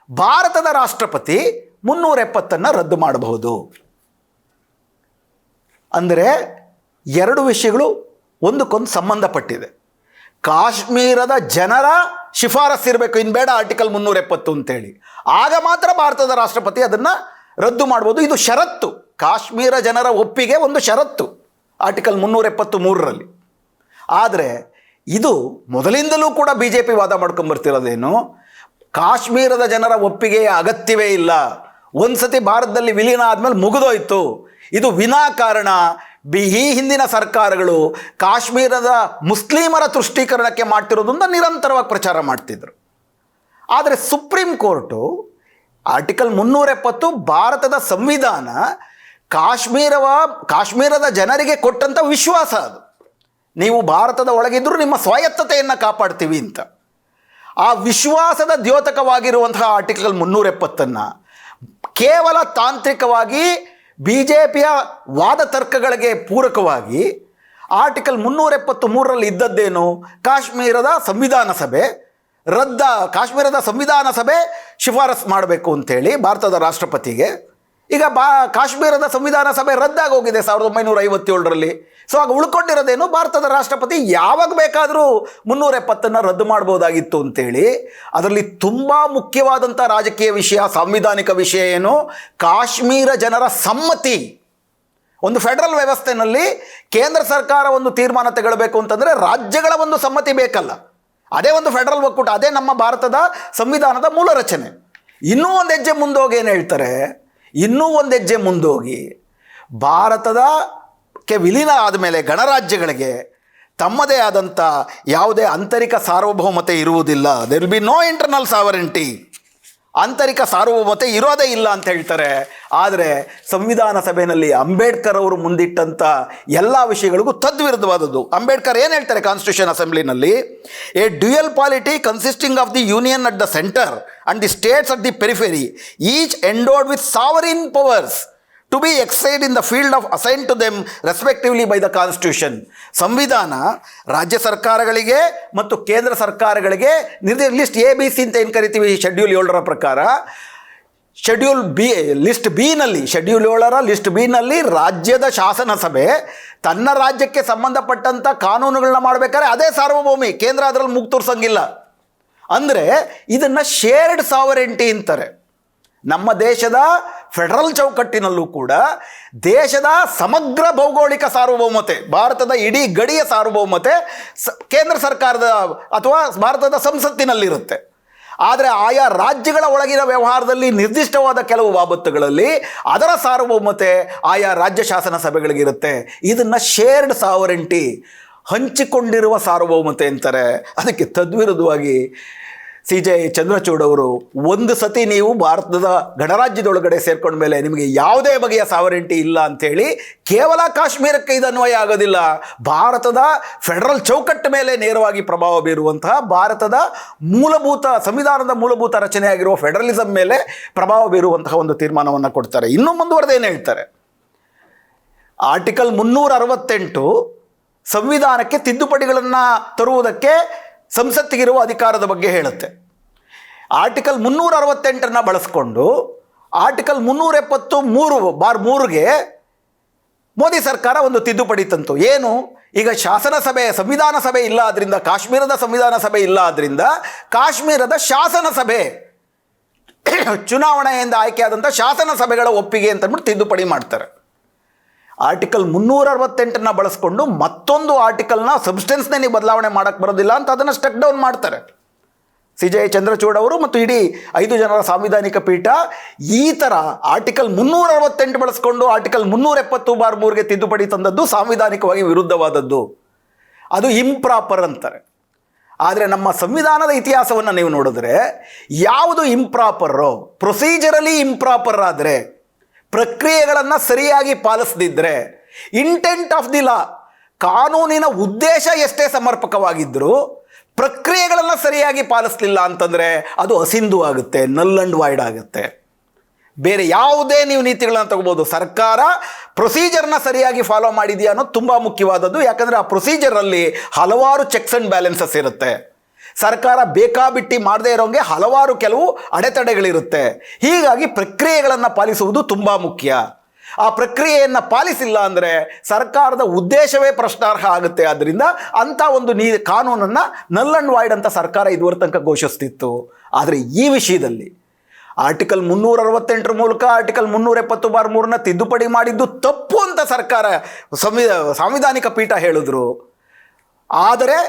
ಭಾರತದ ರಾಷ್ಟ್ರಪತಿ 370 ರದ್ದು ಮಾಡಬಹುದು. ಅಂದರೆ 2 ವಿಷಯಗಳು ಒಂದಕ್ಕೊಂದು ಸಂಬಂಧಪಟ್ಟಿದೆ. ಕಾಶ್ಮೀರದ ಜನರ ಶಿಫಾರಸ್ಸು ಇರಬೇಕು, ಇನ್ನು ಬೇಡ ಆರ್ಟಿಕಲ್ 370 ಅಂತೇಳಿ, ಆಗ ಮಾತ್ರ ಭಾರತದ ರಾಷ್ಟ್ರಪತಿ ಅದನ್ನು ರದ್ದು ಮಾಡ್ಬೋದು. ಇದು ಷರತ್ತು, ಕಾಶ್ಮೀರ ಜನರ ಒಪ್ಪಿಗೆ ಒಂದು ಷರತ್ತು ಆರ್ಟಿಕಲ್ 373ರಲ್ಲಿ. ಆದರೆ ಇದು ಮೊದಲಿಂದಲೂ ಕೂಡ BJP ವಾದ ಮಾಡ್ಕೊಂಬರ್ತಿರೋದೇನು, ಕಾಶ್ಮೀರದ ಜನರ ಒಪ್ಪಿಗೆಯ ಅಗತ್ಯವೇ ಇಲ್ಲ, ಒಂದು ಸತಿ ಭಾರತದಲ್ಲಿ ವಿಲೀನ ಆದಮೇಲೆ ಮುಗಿದೋಯ್ತು, ಇದು ವಿನಾಕಾರಣ ಈ ಹಿಂದಿನ ಸರ್ಕಾರಗಳು ಕಾಶ್ಮೀರದ ಮುಸ್ಲಿಮರ ತುಷ್ಟೀಕರಣಕ್ಕೆ ಮಾಡ್ತಿರೋದನ್ನ ನಿರಂತರವಾಗಿ ಪ್ರಚಾರ ಮಾಡ್ತಿದ್ರು. ಆದರೆ ಸುಪ್ರೀಂ ಕೋರ್ಟು ಆರ್ಟಿಕಲ್ 370 ಭಾರತದ ಸಂವಿಧಾನ ಕಾಶ್ಮೀರದ ಜನರಿಗೆ ಕೊಟ್ಟಂಥ ವಿಶ್ವಾಸ, ಅದು ನೀವು ಭಾರತದ ಒಳಗಿದ್ದರೂ ನಿಮ್ಮ ಸ್ವಾಯತ್ತತೆಯನ್ನು ಕಾಪಾಡ್ತೀವಿ ಅಂತ. ಆ ವಿಶ್ವಾಸದ ದ್ಯೋತಕವಾಗಿರುವಂತಹ ಆರ್ಟಿಕಲ್ 370 ಕೇವಲ ತಾಂತ್ರಿಕವಾಗಿ BJPಯ ವಾದ ತರ್ಕಗಳಿಗೆ ಪೂರಕವಾಗಿ ಆರ್ಟಿಕಲ್ 373ರಲ್ಲಿ ಇದ್ದದ್ದೇನು, ಕಾಶ್ಮೀರದ ಸಂವಿಧಾನ ಸಭೆ ಶಿಫಾರಸ್ ಮಾಡಬೇಕು ಅಂಥೇಳಿ ಭಾರತದ ರಾಷ್ಟ್ರಪತಿಗೆ. ಈಗ ಕಾಶ್ಮೀರದ ಸಂವಿಧಾನ ಸಭೆ ರದ್ದಾಗಿ ಹೋಗಿದೆ 1957ರಲ್ಲಿ. ಸೊ ಆಗ ಉಳ್ಕೊಂಡಿರೋದೇನು, ಭಾರತದ ರಾಷ್ಟ್ರಪತಿ ಯಾವಾಗ ಬೇಕಾದರೂ 370 ರದ್ದು ಮಾಡ್ಬೋದಾಗಿತ್ತು ಅಂತೇಳಿ. ಅದರಲ್ಲಿ ತುಂಬ ಮುಖ್ಯವಾದಂಥ ರಾಜಕೀಯ ವಿಷಯ, ಸಾಂವಿಧಾನಿಕ ವಿಷಯ ಏನು, ಕಾಶ್ಮೀರ ಜನರ ಸಮ್ಮತಿ. ಒಂದು ಫೆಡರಲ್ ವ್ಯವಸ್ಥೆಯಲ್ಲಿ ಕೇಂದ್ರ ಸರ್ಕಾರ ಒಂದು ತೀರ್ಮಾನ ತಗೊಳ್ಬೇಕು ಅಂತಂದರೆ ರಾಜ್ಯಗಳ ಒಂದು ಸಮ್ಮತಿ ಬೇಕಲ್ಲ, ಅದೇ ಒಂದು ಫೆಡರಲ್ ಒಕ್ಕೂಟ, ಅದೇ ನಮ್ಮ ಭಾರತದ ಸಂವಿಧಾನದ ಮೂಲ ರಚನೆ. ಇನ್ನೂ ಒಂದು ಹೆಜ್ಜೆ ಮುಂದೋಗಿ ಏನು ಹೇಳ್ತಾರೆ, ಭಾರತದಕ್ಕೆ ವಿಲೀನ ಆದಮೇಲೆ ಗಣರಾಜ್ಯಗಳಿಗೆ ತಮ್ಮದೇ ಆದಂಥ ಯಾವುದೇ ಆಂತರಿಕ ಸಾರ್ವಭೌಮತೆ ಇರುವುದಿಲ್ಲ. There will be no internal sovereignty. ಆಂತರಿಕ ಸಾರ್ವಭೌಮತೆ ಇರೋದೇ ಇಲ್ಲ ಅಂತ ಹೇಳ್ತಾರೆ. ಆದರೆ ಸಂವಿಧಾನ ಸಭೆಯಲ್ಲಿ ಅಂಬೇಡ್ಕರ್ ಅವರು ಮುಂದಿಟ್ಟಂಥ ಎಲ್ಲ ವಿಷಯಗಳಿಗೂ ತದ್ವಿರುದ್ಧವಾದದ್ದು. ಅಂಬೇಡ್ಕರ್ ಏನು ಹೇಳ್ತಾರೆ ಕಾನ್ಸ್ಟಿಟ್ಯೂಷನ್ ಅಸೆಂಬ್ಲಿನಲ್ಲಿ? A dual polity consisting of the union at the centre and the states at the periphery each endowed with sovereign powers to be exercised in the field of assigned to them respectively by the constitution. ಸಂವಿಧಾನ ರಾಜ್ಯ ಸರ್ಕಾರಗಳಿಗೆ ಮತ್ತು ಕೇಂದ್ರ ಸರ್ಕಾರಗಳಿಗೆ list ABC ಅಂತ ಏನು ಕರಿತೀವಿ schedule 7 ಪ್ರಕಾರ, ಶೆಡ್ಯೂಲ್ B ಲಿಸ್ಟ್ B-ನಲ್ಲಿ, ಶೆಡ್ಯೂಲ್ 7 ಲಿಸ್ಟ್ B-ನಲ್ಲಿ ರಾಜ್ಯದ ಶಾಸನ ಸಭೆ ತನ್ನ ರಾಜ್ಯಕ್ಕೆ ಸಂಬಂಧಪಟ್ಟಂಥ ಕಾನೂನುಗಳನ್ನ ಮಾಡಬೇಕಾದ್ರೆ ಅದೇ ಸಾರ್ವಭೌಮಿ, ಕೇಂದ್ರ ಅದರಲ್ಲಿ ಮೂಗು ತೋರ್ಸಂಗಿಲ್ಲ. ಅಂದರೆ ಇದನ್ನು ಶೇರ್ಡ್ ಸಾವರೆಂಟಿ ಅಂತಾರೆ. ನಮ್ಮ ದೇಶದ ಫೆಡರಲ್ ಚೌಕಟ್ಟಿನಲ್ಲೂ ಕೂಡ ದೇಶದ ಸಮಗ್ರ ಭೌಗೋಳಿಕ ಸಾರ್ವಭೌಮತೆ, ಭಾರತದ ಇಡೀ ಗಡಿಯ ಸಾರ್ವಭೌಮತೆ ಕೇಂದ್ರ ಸರ್ಕಾರದ ಅಥವಾ ಭಾರತದ ಸಂಸತ್ತಿನಲ್ಲಿರುತ್ತೆ. ಆದರೆ ಆಯಾ ರಾಜ್ಯಗಳ ಒಳಗಿನ ವ್ಯವಹಾರದಲ್ಲಿ ನಿರ್ದಿಷ್ಟವಾದ ಕೆಲವು ಬಾಬತ್ತುಗಳಲ್ಲಿ ಅದರ ಸಾರ್ವಭೌಮತೆ ಆಯಾ ರಾಜ್ಯ ಶಾಸನ ಸಭೆಗಳಿಗಿರುತ್ತೆ. ಇದನ್ನು ಶೇರ್ಡ್ ಸಾವರೆಂಟಿ, ಹಂಚಿಕೊಂಡಿರುವ ಸಾರ್ವಭೌಮತೆ ಅಂತಾರೆ. ಅದಕ್ಕೆ ತದ್ವಿರುದ್ಧವಾಗಿ CJ ಚಂದ್ರಚೂಡ್ ಅವರು, ಒಂದು ಸತಿ ನೀವು ಭಾರತದ ಗಣರಾಜ್ಯದೊಳಗಡೆ ಸೇರ್ಕೊಂಡ ಮೇಲೆ ನಿಮಗೆ ಯಾವುದೇ ಬಗೆಯ ಸಾವರೆಂಟಿ ಇಲ್ಲ ಅಂಥೇಳಿ ಕೇವಲ ಕಾಶ್ಮೀರಕ್ಕೆ ಇದು ಅನ್ವಯ ಆಗೋದಿಲ್ಲ, ಭಾರತದ ಫೆಡರಲ್ ಚೌಕಟ್ಟು ಮೇಲೆ ನೇರವಾಗಿ ಪ್ರಭಾವ ಬೀರುವಂತಹ, ಭಾರತದ ಮೂಲಭೂತ ಸಂವಿಧಾನದ ಮೂಲಭೂತ ರಚನೆಯಾಗಿರುವ ಫೆಡರಲಿಸಮ್ ಮೇಲೆ ಪ್ರಭಾವ ಬೀರುವಂತಹ ಒಂದು ತೀರ್ಮಾನವನ್ನು ಕೊಡ್ತಾರೆ. ಇನ್ನೂ ಮುಂದುವರೆದೇನು ಹೇಳ್ತಾರೆ? ಆರ್ಟಿಕಲ್ 368 ಸಂವಿಧಾನಕ್ಕೆ ತಿದ್ದುಪಡಿಗಳನ್ನು ತರುವುದಕ್ಕೆ ಸಂಸತ್ತಿಗಿರುವ ಅಧಿಕಾರದ ಬಗ್ಗೆ ಹೇಳುತ್ತೆ. ಆರ್ಟಿಕಲ್ 368 ಬಳಸ್ಕೊಂಡು ಆರ್ಟಿಕಲ್ 373/3ಗೆ ಮೋದಿ ಸರ್ಕಾರ ಒಂದು ತಿದ್ದುಪಡಿ ತಂತು. ಏನು? ಈಗ ಶಾಸನ ಸಭೆ, ಸಂವಿಧಾನ ಸಭೆ ಇಲ್ಲ ಆದ್ದರಿಂದ, ಕಾಶ್ಮೀರದ ಸಂವಿಧಾನ ಸಭೆ ಇಲ್ಲ ಆದ್ದರಿಂದ ಕಾಶ್ಮೀರದ ಶಾಸನ ಸಭೆ, ಚುನಾವಣೆಯಿಂದ ಆಯ್ಕೆಯಾದಂಥ ಶಾಸನ ಸಭೆಗಳ ಒಪ್ಪಿಗೆ ಅಂತಂದ್ಬಿಟ್ಟು ತಿದ್ದುಪಡಿ ಮಾಡ್ತಾರೆ. ಆರ್ಟಿಕಲ್ 368 ಬಳಸ್ಕೊಂಡು ಮತ್ತೊಂದು ಆರ್ಟಿಕಲ್ನ ಸಬ್ಸ್ಟೆನ್ಸ್ನೇ ನೀವು ಬದಲಾವಣೆ ಮಾಡೋಕ್ಕೆ ಬರೋದಿಲ್ಲ ಅಂತ ಅದನ್ನು ಸ್ಟೆಕ್ ಡೌನ್ ಮಾಡ್ತಾರೆ. CJ ಚಂದ್ರಚೂಡ್ ಅವರು ಮತ್ತು ಇಡೀ 5 ಜನರ ಸಾಂವಿಧಾನಿಕ ಪೀಠ ಈ ಥರ ಆರ್ಟಿಕಲ್ 368 ಬಳಸ್ಕೊಂಡು ಆರ್ಟಿಕಲ್ 370/3ಗೆ ತಿದ್ದುಪಡಿ ತಂದದ್ದು ಸಾಂವಿಧಾನಿಕವಾಗಿ ವಿರುದ್ಧವಾದದ್ದು, ಅದು ಇಂಪ್ರಾಪರ್ ಅಂತಾರೆ. ಆದರೆ ನಮ್ಮ ಸಂವಿಧಾನದ ಇತಿಹಾಸವನ್ನು ನೀವು ನೋಡಿದ್ರೆ ಯಾವುದು ಇಂಪ್ರಾಪರೋ, ಪ್ರೊಸೀಜರಲಿ ಇಂಪ್ರಾಪರ್ ಆದರೆ, ಪ್ರಕ್ರಿಯೆಗಳನ್ನು ಸರಿಯಾಗಿ ಪಾಲಿಸದಿದ್ದರೆ, ಇಂಟೆಂಟ್ ಆಫ್ ದಿ ಲಾ, ಕಾನೂನಿನ ಉದ್ದೇಶ ಎಷ್ಟೇ ಸಮರ್ಪಕವಾಗಿದ್ದರೂ ಪ್ರಕ್ರಿಯೆಗಳನ್ನು ಸರಿಯಾಗಿ ಪಾಲಿಸಲಿಲ್ಲ ಅಂತಂದರೆ ಅದು ಅಸಿಂಧು ಆಗುತ್ತೆ, ನಲ್ ಆ್ಯಂಡ್ ವೈಡ್ ಆಗುತ್ತೆ. ಬೇರೆ ಯಾವುದೇ ನೀವು ನೀತಿಗಳನ್ನು ತಗೋಬೋದು, ಸರ್ಕಾರ ಪ್ರೊಸೀಜರ್ನ ಸರಿಯಾಗಿ ಫಾಲೋ ಮಾಡಿದೆಯಾ ಅನ್ನೋದು ತುಂಬ ಮುಖ್ಯವಾದದ್ದು. ಯಾಕಂದರೆ ಆ ಪ್ರೊಸೀಜರಲ್ಲಿ ಹಲವಾರು ಚೆಕ್ಸ್ ಆ್ಯಂಡ್ ಬ್ಯಾಲೆನ್ಸಸ್ ಇರುತ್ತೆ. ಸರ್ಕಾರ ಬೇಕಾಬಿಟ್ಟಿ ಮಾಡದೇ ಇರೋಂಗೆ ಹಲವಾರು ಕೆಲವು ಅಡೆತಡೆಗಳಿರುತ್ತೆ. ಹೀಗಾಗಿ ಪ್ರಕ್ರಿಯೆಗಳನ್ನು ಪಾಲಿಸುವುದು ತುಂಬ ಮುಖ್ಯ. ಆ ಪ್ರಕ್ರಿಯೆಯನ್ನು ಪಾಲಿಸಿಲ್ಲ ಅಂದರೆ ಸರ್ಕಾರದ ಉದ್ದೇಶವೇ ಪ್ರಶ್ನಾರ್ಹ ಆಗುತ್ತೆ. ಆದ್ದರಿಂದ ಅಂಥ ಒಂದು ಕಾನೂನನ್ನು ನಲ್ ಆ್ಯಂಡ್ ವೈಡ್ ಅಂತ ಸರ್ಕಾರ ಇದುವರೆ ತನಕ ಘೋಷಿಸ್ತಿತ್ತು. ಆದರೆ ಈ ವಿಷಯದಲ್ಲಿ ಆರ್ಟಿಕಲ್ 368 ಮೂಲಕ ಆರ್ಟಿಕಲ್ 370/3ನ ತಿದ್ದುಪಡಿ ಮಾಡಿದ್ದು ತಪ್ಪು ಅಂತ ಸರ್ಕಾರ ಸಾಂವಿಧಾನಿಕ ಪೀಠ ಹೇಳಿದ್ರು. ಆದರೆ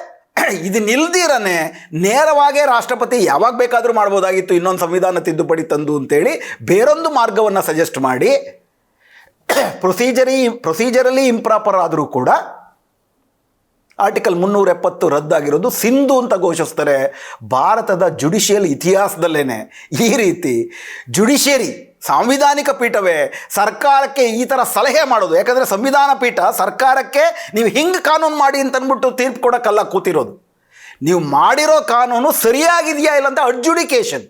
ಇದು ನಿಲ್ದಿರನೆ ನೇರವಾಗಿ ರಾಷ್ಟ್ರಪತಿ ಯಾವಾಗ ಬೇಕಾದರೂ ಮಾಡ್ಬೋದಾಗಿತ್ತು ಇನ್ನೊಂದು ಸಂವಿಧಾನ ತಿದ್ದುಪಡಿ ತಂದು ಅಂತೇಳಿ ಬೇರೊಂದು ಮಾರ್ಗವನ್ನು ಸಜೆಸ್ಟ್ ಮಾಡಿ ಪ್ರೊಸೀಜರಲಿ ಇಂಪ್ರಾಪರ್ ಆದರೂ ಕೂಡ ಆರ್ಟಿಕಲ್ 370 ರದ್ದಾಗಿರೋದು ಸಿಂಧು ಅಂತ ಘೋಷಿಸ್ತಾರೆ. ಭಾರತದ ಜುಡಿಷಿಯಲ್ ಇತಿಹಾಸದಲ್ಲೇ ಈ ರೀತಿ ಜುಡಿಷಿಯರಿ ಸಾಂವಿಧಾನಿಕ ಪೀಠವೇ ಸರ್ಕಾರಕ್ಕೆ ಈ ಥರ ಸಲಹೆ ಮಾಡೋದು. ಯಾಕಂದರೆ ಸಂವಿಧಾನ ಪೀಠ ಸರ್ಕಾರಕ್ಕೆ ನೀವು ಹಿಂಗೆ ಕಾನೂನು ಮಾಡಿ ಅಂತಂದ್ಬಿಟ್ಟು ತೀರ್ಪು ಕೊಡೋಕ್ಕಲ್ಲ ಕೂತಿರೋದು, ನೀವು ಮಾಡಿರೋ ಕಾನೂನು ಸರಿಯಾಗಿದೆಯಾ ಇಲ್ಲ ಅಂತ ಅಡ್ಜುಡಿಕೇಷನ್,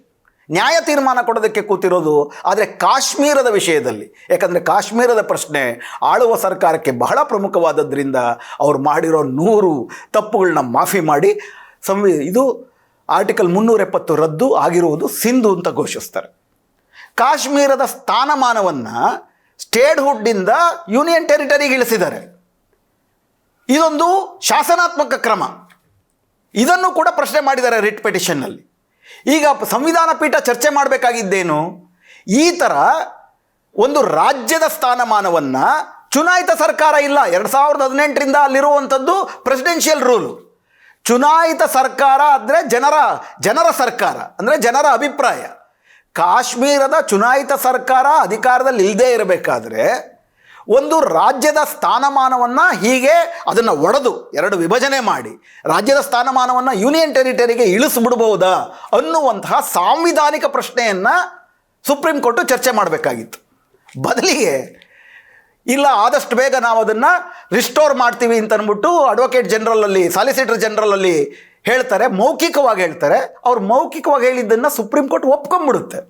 ನ್ಯಾಯ ತೀರ್ಮಾನ ಕೊಡೋದಕ್ಕೆ ಕೂತಿರೋದು. ಆದರೆ ಕಾಶ್ಮೀರದ ವಿಷಯದಲ್ಲಿ, ಯಾಕಂದರೆ ಕಾಶ್ಮೀರದ ಪ್ರಶ್ನೆ ಆಳುವ ಸರ್ಕಾರಕ್ಕೆ ಬಹಳ ಪ್ರಮುಖವಾದದ್ರಿಂದ ಅವ್ರು ಮಾಡಿರೋ 100 ತಪ್ಪುಗಳನ್ನ ಮಾಫಿ ಮಾಡಿ ಇದು ಆರ್ಟಿಕಲ್ 370 ರದ್ದು ಆಗಿರುವುದು ಸಿಂಧು ಅಂತ ಘೋಷಿಸ್ತಾರೆ. ಕಾಶ್ಮೀರದ ಸ್ಥಾನಮಾನವನ್ನು ಸ್ಟೇಟ್ಹುಡ್ಡಿಂದ ಯೂನಿಯನ್ ಟೆರಿಟರಿಗೆ ಇಳಿಸಿದ್ದಾರೆ. ಇದೊಂದು ಶಾಸನಾತ್ಮಕ ಕ್ರಮ. ಇದನ್ನು ಕೂಡ ಪ್ರಶ್ನೆ ಮಾಡಿದ್ದಾರೆ ರಿಟ್ ಪಿಟಿಷನ್ನಲ್ಲಿ. ಈಗ ಸಂವಿಧಾನ ಪೀಠ ಚರ್ಚೆ ಮಾಡಬೇಕಾಗಿದ್ದೇನು, ಈ ಥರ ಒಂದು ರಾಜ್ಯದ ಸ್ಥಾನಮಾನವನ್ನು ಚುನಾಯಿತ ಸರ್ಕಾರ ಇಲ್ಲ, 2018ರಿಂದ ಅಲ್ಲಿರುವಂಥದ್ದು ಪ್ರೆಸಿಡೆನ್ಷಿಯಲ್ ರೂಲು. ಚುನಾಯಿತ ಸರ್ಕಾರ ಅಂದರೆ ಜನರ ಸರ್ಕಾರ, ಅಂದರೆ ಜನರ ಅಭಿಪ್ರಾಯ. ಕಾಶ್ಮೀರದ ಚುನಾಯಿತ ಸರ್ಕಾರ ಅಧಿಕಾರದಲ್ಲಿ ಇಲ್ಲದೇ ಇರಬೇಕಾದ್ರೆ ಒಂದು ರಾಜ್ಯದ ಸ್ಥಾನಮಾನವನ್ನು ಹೀಗೆ ಅದನ್ನು ಒಡೆದು ಎರಡು ವಿಭಜನೆ ಮಾಡಿ ರಾಜ್ಯದ ಸ್ಥಾನಮಾನವನ್ನು ಯೂನಿಯನ್ ಟೆರಿಟರಿಗೆ ಇಳಿಸ್ಬಿಡ್ಬೋದಾ ಅನ್ನುವಂತಹ ಸಾಂವಿಧಾನಿಕ ಪ್ರಶ್ನೆಯನ್ನು ಸುಪ್ರೀಂ ಕೋರ್ಟು ಚರ್ಚೆ ಮಾಡಬೇಕಾಗಿತ್ತು. ಬದಲಿಗೆ ಇಲ್ಲ, ಆದಷ್ಟು ಬೇಗ ನಾವು ಅದನ್ನು ರಿಸ್ಟೋರ್ ಮಾಡ್ತೀವಿ ಅಂತ ಅಂದ್ಬಿಟ್ಟು ಅಡ್ವೊಕೇಟ್ ಜನರಲಲ್ಲಿ, ಸಾಲಿಸಿಟರ್ ಜನರಲಲ್ಲಿ ಹೇಳ್ತಾರೆ, ಮೌಖಿಕವಾಗಿ ಹೇಳ್ತಾರೆ. ಅವ್ರು ಮೌಖಿಕವಾಗಿ ಹೇಳಿದ್ದನ್ನು ಸುಪ್ರೀಂ ಕೋರ್ಟ್ ಒಪ್ಕೊಂಡ್ಬಿಡುತ್ತೆ.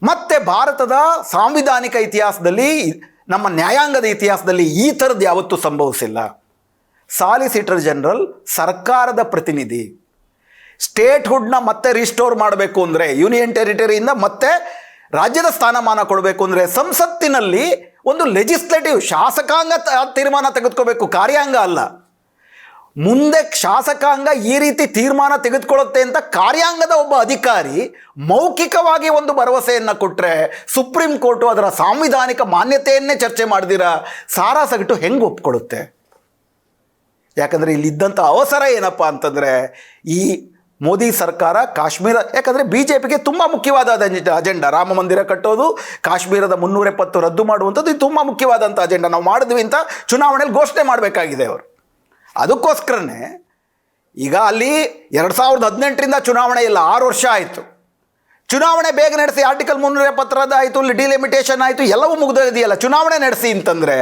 ಮತ್ತು ಭಾರತದ ಸಾಂವಿಧಾನಿಕ ಇತಿಹಾಸದಲ್ಲಿ, ನಮ್ಮ ನ್ಯಾಯಾಂಗದ ಇತಿಹಾಸದಲ್ಲಿ ಈ ಥರದ್ದು ಯಾವತ್ತೂ ಸಂಭವಿಸಿಲ್ಲ. ಸಾಲಿಸಿಟರ್ ಜನರಲ್ ಸರ್ಕಾರದ ಪ್ರತಿನಿಧಿ. ಸ್ಟೇಟ್ಹುಡ್ನ ಮತ್ತೆ ರಿಸ್ಟೋರ್ ಮಾಡಬೇಕು ಅಂದರೆ, ಯೂನಿಯನ್ ಟೆರಿಟರಿಯಿಂದ ಮತ್ತೆ ರಾಜ್ಯದ ಸ್ಥಾನಮಾನ ಕೊಡಬೇಕು ಅಂದರೆ ಸಂಸತ್ತಿನಲ್ಲಿ ಒಂದು ಲೆಜಿಸ್ಲೇಟಿವ್ ಶಾಸಕಾಂಗ ತೀರ್ಮಾನ ತೆಗೆದುಕೋಬೇಕು, ಕಾರ್ಯಾಂಗ ಅಲ್ಲ. ಮುಂದೆ ಶಾಸಕಾಂಗ ಈ ರೀತಿ ತೀರ್ಮಾನ ತೆಗೆದುಕೊಳ್ಳುತ್ತೆ ಅಂತ ಕಾರ್ಯಾಂಗದ ಒಬ್ಬ ಅಧಿಕಾರಿ ಮೌಖಿಕವಾಗಿ ಒಂದು ಭರವಸೆಯನ್ನು ಕೊಟ್ಟರೆ ಸುಪ್ರೀಂ ಕೋರ್ಟು ಅದರ ಸಾಂವಿಧಾನಿಕ ಮಾನ್ಯತೆಯನ್ನೇ ಚರ್ಚೆ ಮಾಡ್ದಿರ ಸಾರಾಸಗಟು ಹೆಂಗೆ ಒಪ್ಕೊಳ್ಳುತ್ತೆ? ಯಾಕಂದರೆ ಇಲ್ಲಿದ್ದಂಥ ಅವಸರ ಏನಪ್ಪ ಅಂತಂದರೆ, ಈ ಮೋದಿ ಸರ್ಕಾರ ಕಾಶ್ಮೀರ, ಯಾಕಂದರೆ ಬಿ ಜೆ ಪಿಗೆ ತುಂಬ ಮುಖ್ಯವಾದ ಅಜೆಂಡಾ ರಾಮ ಮಂದಿರ ಕಟ್ಟೋದು, ಕಾಶ್ಮೀರದ 370 ರದ್ದು ಮಾಡುವಂಥದ್ದು, ಇದು ತುಂಬ ಮುಖ್ಯವಾದಂಥ ಅಜೆಂಡಾ. ನಾವು ಮಾಡಿದ್ವಿ ಅಂತ ಚುನಾವಣೆಯಲ್ಲಿ ಘೋಷಣೆ ಮಾಡಬೇಕಾಗಿದೆ ಅವರು. ಅದಕ್ಕೋಸ್ಕರನೇ ಈಗ ಅಲ್ಲಿ 2018ರಿಂದ ಚುನಾವಣೆ ಇಲ್ಲ, 6 ವರ್ಷ ಆಯಿತು. ಚುನಾವಣೆ ಬೇಗ ನಡೆಸಿ, ಆರ್ಟಿಕಲ್ 370 ಆಯಿತು, ಡಿಲಿಮಿಟೇಷನ್ ಆಯಿತು, ಎಲ್ಲವೂ ಮುಗಿದೋಗಿದೆಯಲ್ಲ, ಚುನಾವಣೆ ನಡೆಸಿ ಅಂತಂದರೆ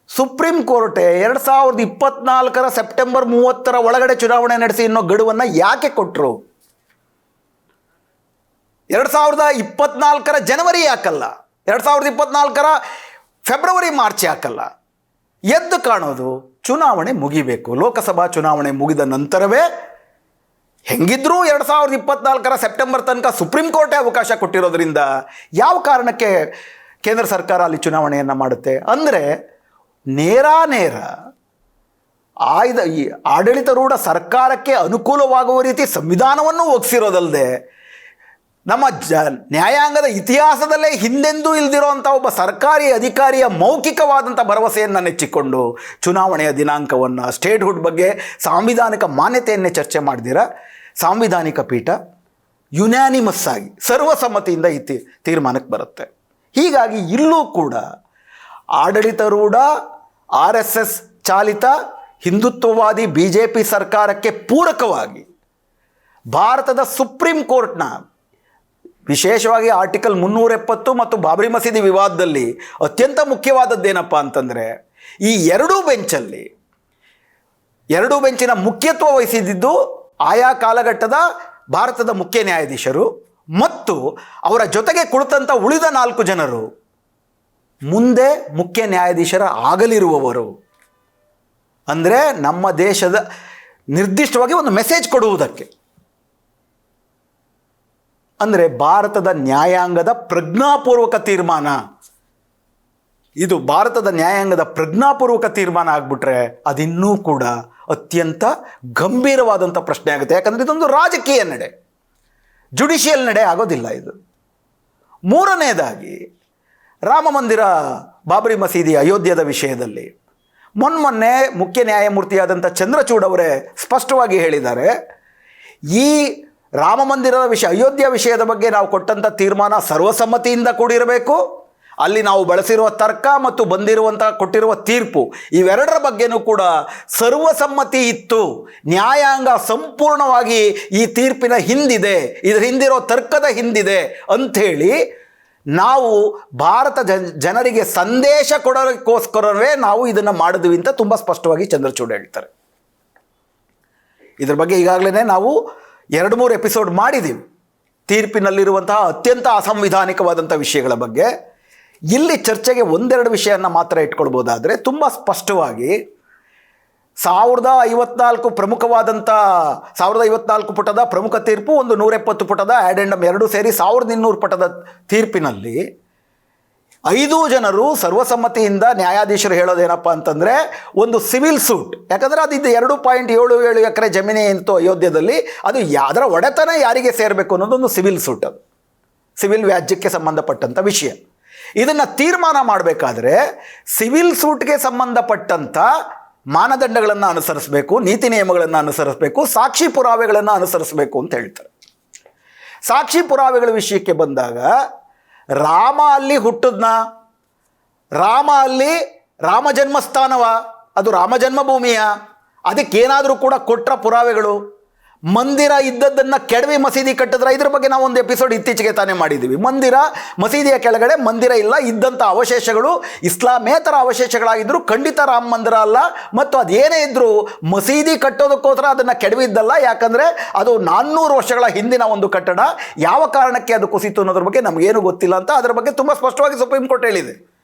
ಸುಪ್ರೀಂ ಕೋರ್ಟೇ 2024 ಸೆಪ್ಟೆಂಬರ್ 30 ಒಳಗಡೆ ಚುನಾವಣೆ ನಡೆಸಿ ಅನ್ನೋ ಗಡುವನ್ನು ಯಾಕೆ ಕೊಟ್ಟರು? 2024 ಜನವರಿ ಯಾಕಲ್ಲ? 2024 ಫೆಬ್ರವರಿ ಮಾರ್ಚ್ ಯಾಕಲ್ಲ? ಎದ್ದು ಕಾಣೋದು ಚುನಾವಣೆ ಮುಗಿಬೇಕು. ಲೋಕಸಭಾ ಚುನಾವಣೆ ಮುಗಿದ ನಂತರವೇ, ಹೆಂಗಿದ್ರೂ 2024 ಸೆಪ್ಟೆಂಬರ್ ತನಕ ಸುಪ್ರೀಂ ಕೋರ್ಟೇ ಅವಕಾಶ ಕೊಟ್ಟಿರೋದ್ರಿಂದ ಯಾವ ಕಾರಣಕ್ಕೆ ಕೇಂದ್ರ ಸರ್ಕಾರ ಅಲ್ಲಿ ಚುನಾವಣೆಯನ್ನು ಮಾಡುತ್ತೆ? ಅಂದರೆ ನೇರ ಈ ಆಡಳಿತಾರೂಢ ಸರ್ಕಾರಕ್ಕೆ ಅನುಕೂಲವಾಗುವ ರೀತಿ ಸಂವಿಧಾನವನ್ನು ಒಗ್ಸಿರೋದಲ್ಲದೆ, ನಮ್ಮ ನ್ಯಾಯಾಂಗದ ಇತಿಹಾಸದಲ್ಲೇ ಹಿಂದೆಂದೂ ಇಲ್ದಿರೋಂಥ ಒಬ್ಬ ಸರ್ಕಾರಿ ಅಧಿಕಾರಿಯ ಮೌಖಿಕವಾದಂಥ ಭರವಸೆಯನ್ನು ನೆಚ್ಚಿಕೊಂಡು ಚುನಾವಣೆಯ ದಿನಾಂಕವನ್ನು, ಸ್ಟೇಟ್ಹುಡ್ ಬಗ್ಗೆ ಸಾಂವಿಧಾನಿಕ ಮಾನ್ಯತೆಯನ್ನೇ ಚರ್ಚೆ ಮಾಡ್ದಿರ ಸಾಂವಿಧಾನಿಕ ಪೀಠ ಯುನ್ಯಾನಿಮಸ್ ಆಗಿ ಸರ್ವಸಮ್ಮತಿಯಿಂದ ಈ ತೀರ್ಮಾನಕ್ಕೆ ಬರುತ್ತೆ. ಹೀಗಾಗಿ ಇಲ್ಲೂ ಕೂಡ ಆಡಳಿತಾರೂಢ RSS ಚಾಲಿತ ಹಿಂದುತ್ವವಾದಿ BJP ಸರ್ಕಾರಕ್ಕೆ ಪೂರಕವಾಗಿ ಭಾರತದ ಸುಪ್ರೀಂ ಕೋರ್ಟ್ನ, ವಿಶೇಷವಾಗಿ ಆರ್ಟಿಕಲ್ 370 ಮತ್ತು ಬಾಬ್ರಿ ಮಸೀದಿ ವಿವಾದದಲ್ಲಿ ಅತ್ಯಂತ ಮುಖ್ಯವಾದದ್ದೇನಪ್ಪ ಅಂತಂದರೆ, ಈ ಎರಡೂ ಬೆಂಚಿನ ಮುಖ್ಯತ್ವ ವಹಿಸಿದ್ದು ಆಯಾ ಕಾಲಘಟ್ಟದ ಭಾರತದ ಮುಖ್ಯ ನ್ಯಾಯಾಧೀಶರು ಮತ್ತು ಅವರ ಜೊತೆಗೆ ಕುಳಿತಂಥ ಉಳಿದ 4 ಜನರು ಮುಂದೆ ಮುಖ್ಯ ನ್ಯಾಯಾಧೀಶರ ಆಗಲಿರುವವರು. ಅಂದರೆ ನಮ್ಮ ದೇಶದ ನಿರ್ದಿಷ್ಟವಾಗಿ ಒಂದು ಮೆಸೇಜ್ ಕೊಡುವುದಕ್ಕೆ, ಅಂದರೆ ಭಾರತದ ನ್ಯಾಯಾಂಗದ ಪ್ರಜ್ಞಾಪೂರ್ವಕ ತೀರ್ಮಾನ, ಇದು ಭಾರತದ ನ್ಯಾಯಾಂಗದ ಪ್ರಜ್ಞಾಪೂರ್ವಕ ತೀರ್ಮಾನ ಆಗಿಬಿಟ್ರೆ ಅದಿನ್ನೂ ಕೂಡ ಅತ್ಯಂತ ಗಂಭೀರವಾದಂಥ ಪ್ರಶ್ನೆ ಆಗುತ್ತೆ. ಯಾಕಂದರೆ ಇದೊಂದು ರಾಜಕೀಯ ನಡೆ, ಜುಡಿಷಿಯಲ್ ನಡೆ ಆಗೋದಿಲ್ಲ ಇದು. ಮೂರನೇದಾಗಿ, ರಾಮ ಮಂದಿರ, ಬಾಬ್ರಿ ಮಸೀದಿ, ಅಯೋಧ್ಯದ ವಿಷಯದಲ್ಲಿ ಮೊನ್ನೆ ಮುಖ್ಯ ನ್ಯಾಯಮೂರ್ತಿಯಾದಂಥ ಚಂದ್ರಚೂಡ್ ಅವರೇ ಸ್ಪಷ್ಟವಾಗಿ ಹೇಳಿದ್ದಾರೆ, ಈ ರಾಮ ಮಂದಿರದ ವಿಷಯ, ಅಯೋಧ್ಯ ವಿಷಯದ ಬಗ್ಗೆ ನಾವು ಕೊಟ್ಟಂಥ ತೀರ್ಮಾನ ಸರ್ವಸಮ್ಮತಿಯಿಂದ ಕೂಡಿರಬೇಕು. ಅಲ್ಲಿ ನಾವು ಬಳಸಿರುವ ತರ್ಕ ಮತ್ತು ಕೊಟ್ಟಿರುವ ತೀರ್ಪು ಇವೆರಡರ ಬಗ್ಗೆನೂ ಕೂಡ ಸರ್ವಸಮ್ಮತಿ ಇತ್ತು. ನ್ಯಾಯಾಂಗ ಸಂಪೂರ್ಣವಾಗಿ ಈ ತೀರ್ಪಿನ ಹಿಂದಿದೆ, ಇದರ ಹಿಂದಿರೋ ತರ್ಕದ ಹಿಂದಿದೆ ಅಂಥೇಳಿ ನಾವು ಭಾರತ ಜನರಿಗೆ ಸಂದೇಶ ಕೊಡೋಕ್ಕೋಸ್ಕರವೇ ನಾವು ಇದನ್ನು ಮಾಡಿದ್ವಿ ಅಂತ ತುಂಬ ಸ್ಪಷ್ಟವಾಗಿ ಚಂದ್ರಚೂಡ್ ಹೇಳ್ತಾರೆ. ಇದ್ರ ಬಗ್ಗೆ ಈಗಾಗಲೇ ನಾವು 2-3 ಎಪಿಸೋಡ್ ಮಾಡಿದ್ದೀವಿ, ತೀರ್ಪಿನಲ್ಲಿರುವಂತಹ ಅತ್ಯಂತ ಅಸಂವಿಧಾನಿಕವಾದಂಥ ವಿಷಯಗಳ ಬಗ್ಗೆ. ಇಲ್ಲಿ ಚರ್ಚೆಗೆ 1-2 ವಿಷಯವನ್ನು ಮಾತ್ರ ಇಟ್ಕೊಳ್ಬೋದಾದರೆ, ತುಂಬ ಸ್ಪಷ್ಟವಾಗಿ 1054 ಪ್ರಮುಖವಾದಂಥ 1054 ಪುಟದ ಪ್ರಮುಖ ತೀರ್ಪು, ಒಂದು 170 ಪುಟದ ಆ್ಯಡೆಂಡಮ್, ಎರಡೂ ಸೇರಿ 1200 ಪುಟದ ತೀರ್ಪಿನಲ್ಲಿ 5 ಜನರು ಸರ್ವಸಮ್ಮತಿಯಿಂದ ನ್ಯಾಯಾಧೀಶರು ಹೇಳೋದೇನಪ್ಪ ಅಂತಂದರೆ, ಒಂದು ಸಿವಿಲ್ ಸೂಟ್, ಯಾಕಂದರೆ ಅದು 2.77 ಎಕರೆ ಜಮೀನೇ ಇತ್ತು ಅಯೋಧ್ಯದಲ್ಲಿ, ಅದು ಅದರ ಒಡೆತನ ಯಾರಿಗೆ ಸೇರಬೇಕು ಅನ್ನೋದೊಂದು ಸಿವಿಲ್ ಸೂಟ್, ಅದು ಸಿವಿಲ್ ವ್ಯಾಜ್ಯಕ್ಕೆ ಸಂಬಂಧಪಟ್ಟಂಥ ವಿಷಯ. ಇದನ್ನು ತೀರ್ಮಾನ ಮಾಡಬೇಕಾದ್ರೆ ಸಿವಿಲ್ ಸೂಟ್ಗೆ ಸಂಬಂಧಪಟ್ಟಂಥ ಮಾನದಂಡಗಳನ್ನು ಅನುಸರಿಸಬೇಕು, ನೀತಿ ನಿಯಮಗಳನ್ನು ಅನುಸರಿಸಬೇಕು, ಸಾಕ್ಷಿ ಪುರಾವೆಗಳನ್ನು ಅನುಸರಿಸಬೇಕು ಅಂತ ಹೇಳ್ತಾರೆ. ಸಾಕ್ಷಿ ಪುರಾವೆಗಳ ವಿಷಯಕ್ಕೆ ಬಂದಾಗ, ರಾಮ ಅಲ್ಲಿ ಹುಟ್ಟಿದ್ನ, ರಾಮ ಅಲ್ಲಿ ರಾಮ ಜನ್ಮಸ್ಥಾನವ, ಅದು ರಾಮ ಜನ್ಮಭೂಮಿಯ, ಅದಕ್ಕೇನಾದರೂ ಕೂಡ ಕೊಟ್ರ ಪುರಾವೆಗಳು? ಮಂದಿರ ಇದ್ದದ್ದನ್ನು ಕೆಡವಿ ಮಸೀದಿ ಕಟ್ಟಿದ್ರೆ, ಇದ್ರ ಬಗ್ಗೆ ನಾವು ಒಂದು ಎಪಿಸೋಡ್ ಇತ್ತೀಚೆಗೆ ತಾನೇ ಮಾಡಿದ್ದೀವಿ. ಮಂದಿರ, ಮಸೀದಿಯ ಕೆಳಗಡೆ ಮಂದಿರ ಇಲ್ಲ, ಇದ್ದಂಥ ಅವಶೇಷಗಳು ಇಸ್ಲಾಮೇತರ ಅವಶೇಷಗಳಾಗಿದ್ದರೂ ಖಂಡಿತ ರಾಮ ಮಂದಿರ ಅಲ್ಲ. ಮತ್ತು ಅದೇನೇ ಇದ್ದರೂ ಮಸೀದಿ ಕಟ್ಟೋದಕ್ಕೋಸ್ಕರ ಅದನ್ನು ಕೆಡವಿದ್ದಲ್ಲ. ಯಾಕಂದರೆ ಅದು 400 ವರ್ಷಗಳ ಹಿಂದಿನ ಒಂದು ಕಟ್ಟಡ. ಯಾವ ಕಾರಣಕ್ಕೆ ಅದು ಕುಸಿತು ಅನ್ನೋದ್ರ ಬಗ್ಗೆ ನಮಗೇನು ಗೊತ್ತಿಲ್ಲ ಅಂತ ಅದರ ಬಗ್ಗೆ ತುಂಬ ಸ್ಪಷ್ಟವಾಗಿ ಸುಪ್ರೀಂ ಕೋರ್ಟ್ ಹೇಳಿದೆ.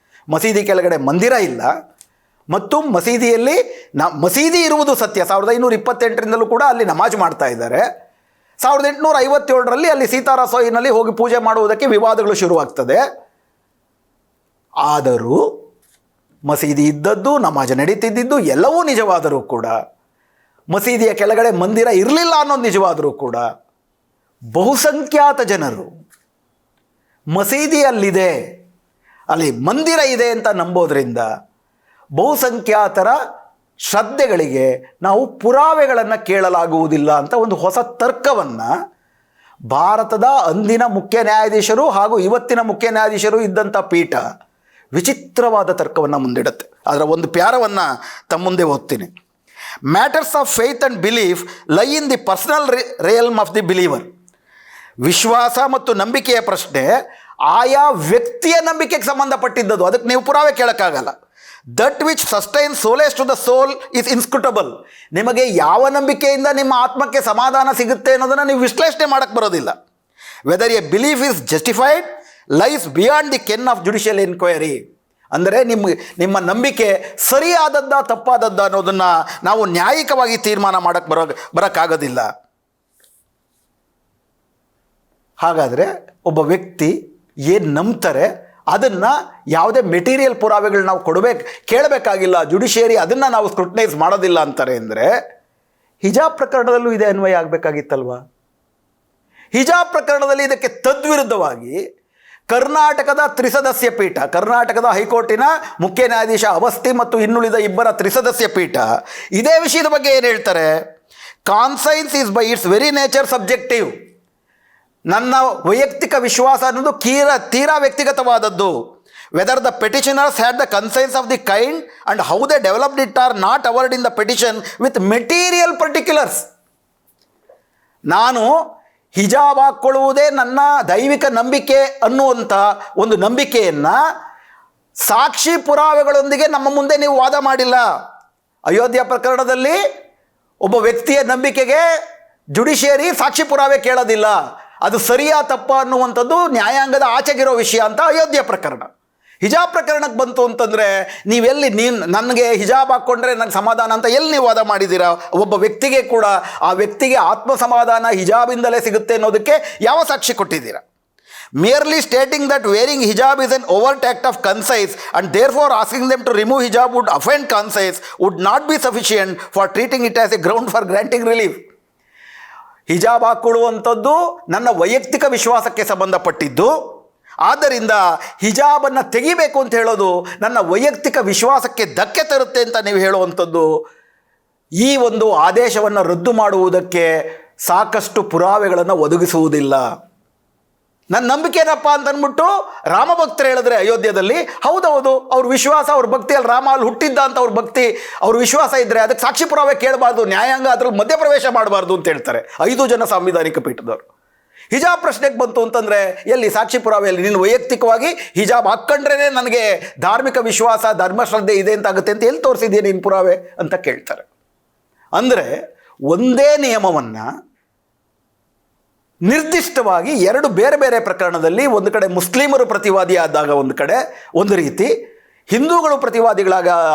ಮಸೀದಿ ಕೆಳಗಡೆ ಮಂದಿರ ಇಲ್ಲ, ಮತ್ತು ಮಸೀದಿಯಲ್ಲಿ ಮಸೀದಿ ಇರುವುದು ಸತ್ಯ. 1528ರಿಂದಲೂ ಕೂಡ ಅಲ್ಲಿ ನಮಾಜ್ ಮಾಡ್ತಾ ಇದ್ದಾರೆ. 1857ರಲ್ಲಿ ಅಲ್ಲಿ ಸೀತಾರಸೋಯಿನಲ್ಲಿ ಹೋಗಿ ಪೂಜೆ ಮಾಡುವುದಕ್ಕೆ ವಿವಾದಗಳು ಶುರುವಾಗ್ತದೆ. ಆದರೂ ಮಸೀದಿ ಇದ್ದದ್ದು, ನಮಾಜ್ ನಡೀತಿದ್ದು ಎಲ್ಲವೂ ನಿಜವಾದರೂ ಕೂಡ, ಮಸೀದಿಯ ಕೆಳಗಡೆ ಮಂದಿರ ಇರಲಿಲ್ಲ ಅನ್ನೋದು ನಿಜವಾದರೂ ಕೂಡ, ಬಹುಸಂಖ್ಯಾತ ಜನರು ಮಸೀದಿಯಲ್ಲಿದೆ, ಅಲ್ಲಿ ಮಂದಿರ ಇದೆ ಅಂತ ನಂಬೋದ್ರಿಂದ ಬಹುಸಂಖ್ಯಾತರ ಶ್ರದ್ಧೆಗಳಿಗೆ ನಾವು ಪುರಾವೆಗಳನ್ನು ಕೇಳಲಾಗುವುದಿಲ್ಲ ಅಂತ ಒಂದು ಹೊಸ ತರ್ಕವನ್ನು ಭಾರತದ ಅಂದಿನ ಮುಖ್ಯ ನ್ಯಾಯಾಧೀಶರು ಹಾಗೂ ಇವತ್ತಿನ ಮುಖ್ಯ ನ್ಯಾಯಾಧೀಶರು ಇದ್ದಂಥ ಪೀಠ ವಿಚಿತ್ರವಾದ ತರ್ಕವನ್ನು ಮುಂದಿಡುತ್ತೆ. ಅದರ ಒಂದು ಪ್ಯಾರವನ್ನು ತಮ್ಮ ಮುಂದೆ ಓದ್ತೀನಿ. Matters of faith and belief lie in the personal realm of the believer. ವಿಶ್ವಾಸ ಮತ್ತು ನಂಬಿಕೆಯ ಪ್ರಶ್ನೆ ಆಯಾ ವ್ಯಕ್ತಿಯ ನಂಬಿಕೆಗೆ ಸಂಬಂಧಪಟ್ಟಿದ್ದದು, ಅದಕ್ಕೆ ನೀವು ಪುರಾವೆ ಕೇಳೋಕ್ಕಾಗಲ್ಲ. That which sustain solace to the soul is inscrutable. ನಿಮಗೆ ಯಾವ ನಂಬಿಕೆಯಿಂದ ನಿಮ್ಮ ಆತ್ಮಕ್ಕೆ ಸಮಾಧಾನ ಸಿಗುತ್ತೆ ಅನ್ನೋದನ್ನು ನೀವು ವಿಶ್ಲೇಷಣೆ ಮಾಡೋಕ್ಕೆ ಬರೋದಿಲ್ಲ. Whether a belief is justified lies beyond the Ken of judicial enquiry. ಅಂದರೆ ನಿಮ್ಮ ನಂಬಿಕೆ ಸರಿಯಾದದ್ದ ತಪ್ಪಾದದ್ದ ಅನ್ನೋದನ್ನು ನಾವು ನ್ಯಾಯಿಕವಾಗಿ ತೀರ್ಮಾನ ಮಾಡೋಕ್ಕೆ ಬರೋಕ್ಕಾಗೋದಿಲ್ಲ. ಹಾಗಾದರೆ ಒಬ್ಬ ವ್ಯಕ್ತಿ ಏನು ನಂಬ್ತಾರೆ ಅದನ್ನು ಯಾವುದೇ ಮೆಟೀರಿಯಲ್ ಪುರಾವೆಗಳು ನಾವು ಕೇಳಬೇಕಾಗಿಲ್ಲ, ಜುಡಿಷಿಯರಿ ಅದನ್ನು ನಾವು ಸ್ಕ್ರೂಟನೈಸ್ ಮಾಡೋದಿಲ್ಲ ಅಂತಾರೆ ಅಂದರೆ, ಹಿಜಾಬ್ ಪ್ರಕರಣದಲ್ಲೂ ಇದೇ ಅನ್ವಯ ಆಗಬೇಕಾಗಿತ್ತಲ್ವ? ಹಿಜಾಬ್ ಪ್ರಕರಣದಲ್ಲಿ ಇದಕ್ಕೆ ತದ್ವಿರುದ್ಧವಾಗಿ ಕರ್ನಾಟಕದ ತ್ರಿಸದಸ್ಯ ಪೀಠ, ಕರ್ನಾಟಕದ ಹೈಕೋರ್ಟಿನ ಮುಖ್ಯ ನ್ಯಾಯಾಧೀಶ ಅವಸ್ಥಿ ಮತ್ತು ಇನ್ನುಳಿದ 2 ತ್ರಿಸದಸ್ಯ ಪೀಠ ಇದೇ ವಿಷಯದ ಬಗ್ಗೆ ಏನು ಹೇಳ್ತಾರೆ? Conscience is by its very nature subjective. ನನ್ನ ವೈಯಕ್ತಿಕ ವಿಶ್ವಾಸ ಅನ್ನೋದು ತೀರಾ ವ್ಯಕ್ತಿಗತವಾದದ್ದು. Whether the petitioners had the conscience of the kind and how they developed it are not averred in the petition with material particulars. ನಾನು ಹಿಜಾಬ್ ಹಾಕ್ಕೊಳ್ಳುವುದೇ ನನ್ನ ದೈವಿಕ ನಂಬಿಕೆ ಅನ್ನುವಂಥ ಒಂದು ನಂಬಿಕೆಯನ್ನು ಸಾಕ್ಷಿ ಪುರಾವೆಗಳೊಂದಿಗೆ ನಮ್ಮ ಮುಂದೆ ನೀವು ವಾದ ಮಾಡಿಲ್ಲ. ಅಯೋಧ್ಯ ಪ್ರಕರಣದಲ್ಲಿ ಒಬ್ಬ ವ್ಯಕ್ತಿಯ ನಂಬಿಕೆಗೆ ಜುಡಿಷಿಯರಿ ಸಾಕ್ಷಿ ಪುರಾವೆ ಕೇಳೋದಿಲ್ಲ. ಅದು ಸರಿಯಾ ತಪ್ಪ ಅನ್ನುವಂಥದ್ದು ನ್ಯಾಯಾಂಗದ ಆಚೆಗಿರೋ ವಿಷಯ ಅಂತ ಅಯೋಧ್ಯ ಪ್ರಕರಣ. ಹಿಜಾಬ್ ಪ್ರಕರಣಕ್ಕೆ ಬಂತು ಅಂತಂದರೆ ನನಗೆ ಹಿಜಾಬ್ ಹಾಕ್ಕೊಂಡ್ರೆ ನನಗೆ ಸಮಾಧಾನ ಅಂತ ಎಲ್ಲಿ ನೀವು ವಾದ ಮಾಡಿದ್ದೀರಾ? ಒಬ್ಬ ವ್ಯಕ್ತಿಗೆ ಕೂಡ ಆ ವ್ಯಕ್ತಿಗೆ ಆತ್ಮ ಸಮಾಧಾನ ಹಿಜಾಬಿಂದಲೇ ಸಿಗುತ್ತೆ ಅನ್ನೋದಕ್ಕೆ ಯಾವ ಸಾಕ್ಷಿ ಕೊಟ್ಟಿದ್ದೀರಾ? merely stating that wearing hijab is an overt act of conscience and therefore asking them to remove hijab would offend conscience would not be sufficient for treating it as a ground for granting relief. ಹಿಜಾಬ್ ಹಾಕ್ಕೊಳ್ಳುವಂಥದ್ದು ನನ್ನ ವೈಯಕ್ತಿಕ ವಿಶ್ವಾಸಕ್ಕೆ ಸಂಬಂಧಪಟ್ಟಿದ್ದು, ಆದ್ದರಿಂದ ಹಿಜಾಬನ್ನು ತೆಗಿಬೇಕು ಅಂತ ಹೇಳೋದು ನನ್ನ ವೈಯಕ್ತಿಕ ವಿಶ್ವಾಸಕ್ಕೆ ಧಕ್ಕೆ ತರುತ್ತೆ ಅಂತ ನೀವು ಹೇಳುವಂಥದ್ದು ಈ ಒಂದು ಆದೇಶವನ್ನು ರದ್ದು ಮಾಡುವುದಕ್ಕೆ ಸಾಕಷ್ಟು ಪುರಾವೆಗಳನ್ನು ಒದಗಿಸುವುದಿಲ್ಲ. ನನ್ನ ನಂಬಿಕೆ ಏನಪ್ಪ ಅಂತ ಅಂದ್ಬಿಟ್ಟು ರಾಮಭಕ್ತರು ಹೇಳಿದ್ರೆ ಅಯೋಧ್ಯದಲ್ಲಿ, ಹೌದೌದು ಅವ್ರ ವಿಶ್ವಾಸ, ಅವ್ರ ಭಕ್ತಿಯಲ್ಲಿ ರಾಮ ಅಲ್ಲಿ ಹುಟ್ಟಿದ್ದ ಅಂತ ಅವ್ರ ವಿಶ್ವಾಸ ಇದ್ದರೆ ಅದಕ್ಕೆ ಸಾಕ್ಷಿ ಪುರಾವೆ ಕೇಳಬಾರ್ದು, ನ್ಯಾಯಾಂಗ ಅದ್ರಲ್ಲಿ ಮಧ್ಯಪ್ರವೇಶ ಮಾಡಬಾರ್ದು ಅಂತ ಹೇಳ್ತಾರೆ 5 ಜನ ಸಾಂವಿಧಾನಿಕ ಪೀಠದವರು. ಹಿಜಾಬ್ ಪ್ರಶ್ನೆಗೆ ಬಂತು ಅಂತಂದರೆ ಎಲ್ಲಿ ಸಾಕ್ಷಿ ಪುರಾವೆಯಲ್ಲಿ ನೀನು ವೈಯಕ್ತಿಕವಾಗಿ ಹಿಜಾಬ್ ಹಾಕ್ಕೊಂಡ್ರೇ ನನಗೆ ಧಾರ್ಮಿಕ ವಿಶ್ವಾಸ ಧರ್ಮಶ್ರದ್ಧೆ ಇದೆ ಅಂತ ಆಗುತ್ತೆ ಅಂತ ಎಲ್ಲಿ ತೋರಿಸಿದೆಯಾ ನೀನು ಪುರಾವೆ ಅಂತ ಕೇಳ್ತಾರೆ. ಅಂದರೆ ಒಂದೇ ನಿಯಮವನ್ನು ನಿರ್ದಿಷ್ಟವಾಗಿ 2 ಬೇರೆ ಬೇರೆ ಪ್ರಕರಣದಲ್ಲಿ, ಒಂದು ಕಡೆ ಮುಸ್ಲಿಮರು ಪ್ರತಿವಾದಿ ಆದಾಗ ಒಂದು ಕಡೆ ಒಂದು ರೀತಿ, ಹಿಂದೂಗಳು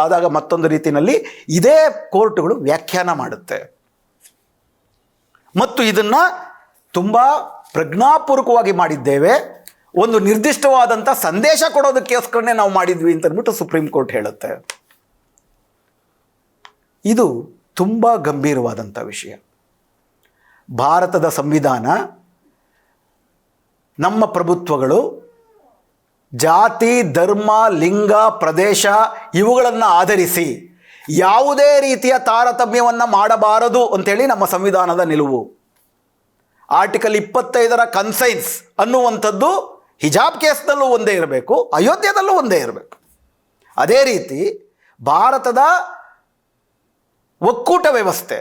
ಆದಾಗ ಮತ್ತೊಂದು ರೀತಿಯಲ್ಲಿ ಇದೇ ಕೋರ್ಟ್ಗಳು ವ್ಯಾಖ್ಯಾನ ಮಾಡುತ್ತೆ. ಮತ್ತು ಇದನ್ನು ತುಂಬ ಪ್ರಜ್ಞಾಪೂರ್ವಕವಾಗಿ ಮಾಡಿದ್ದೇವೆ, ಒಂದು ನಿರ್ದಿಷ್ಟವಾದಂಥ ಸಂದೇಶ ಕೊಡೋದಕ್ಕೋಸ್ಕರನೇ ನಾವು ಮಾಡಿದ್ವಿ ಅಂತ ಅಂದ್ಬಿಟ್ಟು ಸುಪ್ರೀಂ ಕೋರ್ಟ್ ಹೇಳುತ್ತೆ. ಇದು ತುಂಬ ಗಂಭೀರವಾದಂಥ ವಿಷಯ. ಭಾರತದ ಸಂವಿಧಾನ, ನಮ್ಮ ಪ್ರಭುತ್ವಗಳು ಜಾತಿ, ಧರ್ಮ, ಲಿಂಗ, ಪ್ರದೇಶ ಇವುಗಳನ್ನು ಆಧರಿಸಿ ಯಾವುದೇ ರೀತಿಯ ತಾರತಮ್ಯವನ್ನು ಮಾಡಬಾರದು ಅಂಥೇಳಿ ನಮ್ಮ ಸಂವಿಧಾನದ ನಿಲುವು. ಆರ್ಟಿಕಲ್ 25ರ ಕನ್ಸೈನ್ಸ್ ಅನ್ನುವಂಥದ್ದು ಹಿಜಾಬ್ ಕೇಸ್ನಲ್ಲೂ ಒಂದೇ ಇರಬೇಕು, ಅಯೋಧ್ಯದಲ್ಲೂ ಒಂದೇ ಇರಬೇಕು. ಅದೇ ರೀತಿ ಭಾರತದ ಒಕ್ಕೂಟ ವ್ಯವಸ್ಥೆ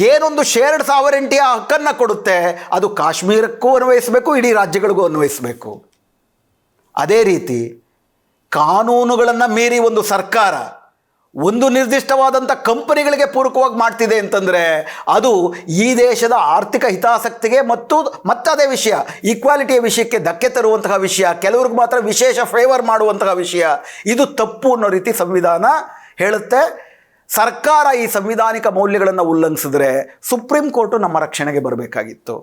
ಏನೊಂದು ಶೇರ್ಡ್ ಸಾವರೆಂಟಿಯ ಹಕ್ಕನ್ನು ಕೊಡುತ್ತೆ ಅದು ಕಾಶ್ಮೀರಕ್ಕೂ ಅನ್ವಯಿಸಬೇಕು, ಇಡೀ ರಾಜ್ಯಗಳಿಗೂ ಅನ್ವಯಿಸಬೇಕು. ಅದೇ ರೀತಿ ಕಾನೂನುಗಳನ್ನು ಮೀರಿ ಒಂದು ಸರ್ಕಾರ ಒಂದು ನಿರ್ದಿಷ್ಟವಾದಂಥ ಕಂಪನಿಗಳಿಗೆ ಪೂರಕವಾಗಿ ಮಾಡ್ತಿದೆ ಅಂತಂದರೆ ಅದು ಈ ದೇಶದ ಆರ್ಥಿಕ ಹಿತಾಸಕ್ತಿಗೆ ಮತ್ತದೇ ವಿಷಯ, ಈಕ್ವಾಲಿಟಿಯ ವಿಷಯಕ್ಕೆ ಧಕ್ಕೆ ತರುವಂತಹ ವಿಷಯ, ಕೆಲವ್ರಿಗೆ ಮಾತ್ರ ವಿಶೇಷ ಫೇವರ್ ಮಾಡುವಂತಹ ವಿಷಯ. ಇದು ತಪ್ಪು ಅನ್ನೋ ರೀತಿ ಸಂವಿಧಾನ ಹೇಳುತ್ತೆ. ಸರ್ಕಾರ ಈ ಸಂವಿಧಾನಿಕ ಮೌಲ್ಯಗಳನ್ನು ಉಲ್ಲಂಘಿಸಿದ್ರೆ ಸುಪ್ರೀಂ ಕೋರ್ಟು ನಮ್ಮ ರಕ್ಷಣೆಗೆ ಬರಬೇಕಾಗಿತ್ತು.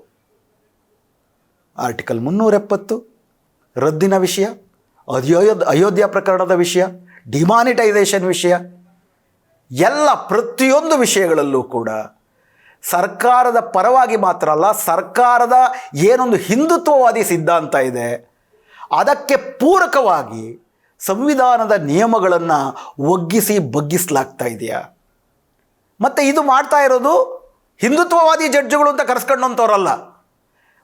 ಆರ್ಟಿಕಲ್ 370 ರದ್ದಿನ ವಿಷಯ, ಅಯೋಧ್ಯ ಪ್ರಕರಣದ ವಿಷಯ, ಡಿಮಾನಿಟೈಸೇಷನ್ ವಿಷಯ, ಪ್ರತಿಯೊಂದು ವಿಷಯಗಳಲ್ಲೂ ಕೂಡ ಸರ್ಕಾರದ ಪರವಾಗಿ ಮಾತ್ರ ಅಲ್ಲ, ಸರ್ಕಾರದ ಏನೊಂದು ಹಿಂದುತ್ವವಾದಿ ಸಿದ್ಧಾಂತ ಇದೆ ಅದಕ್ಕೆ ಪೂರಕವಾಗಿ ಸಂವಿಧಾನದ ನಿಯಮಗಳನ್ನು ಬಗ್ಗಿಸಲಾಗ್ತಾ ಇದೆಯಾ? ಮತ್ತು ಇದು ಮಾಡ್ತಾ ಇರೋದು ಹಿಂದುತ್ವವಾದಿ ಜಡ್ಜ್ಗಳು ಅಂತ ಕರೆಸ್ಕೊಂಡಂಥವ್ರಲ್ಲ,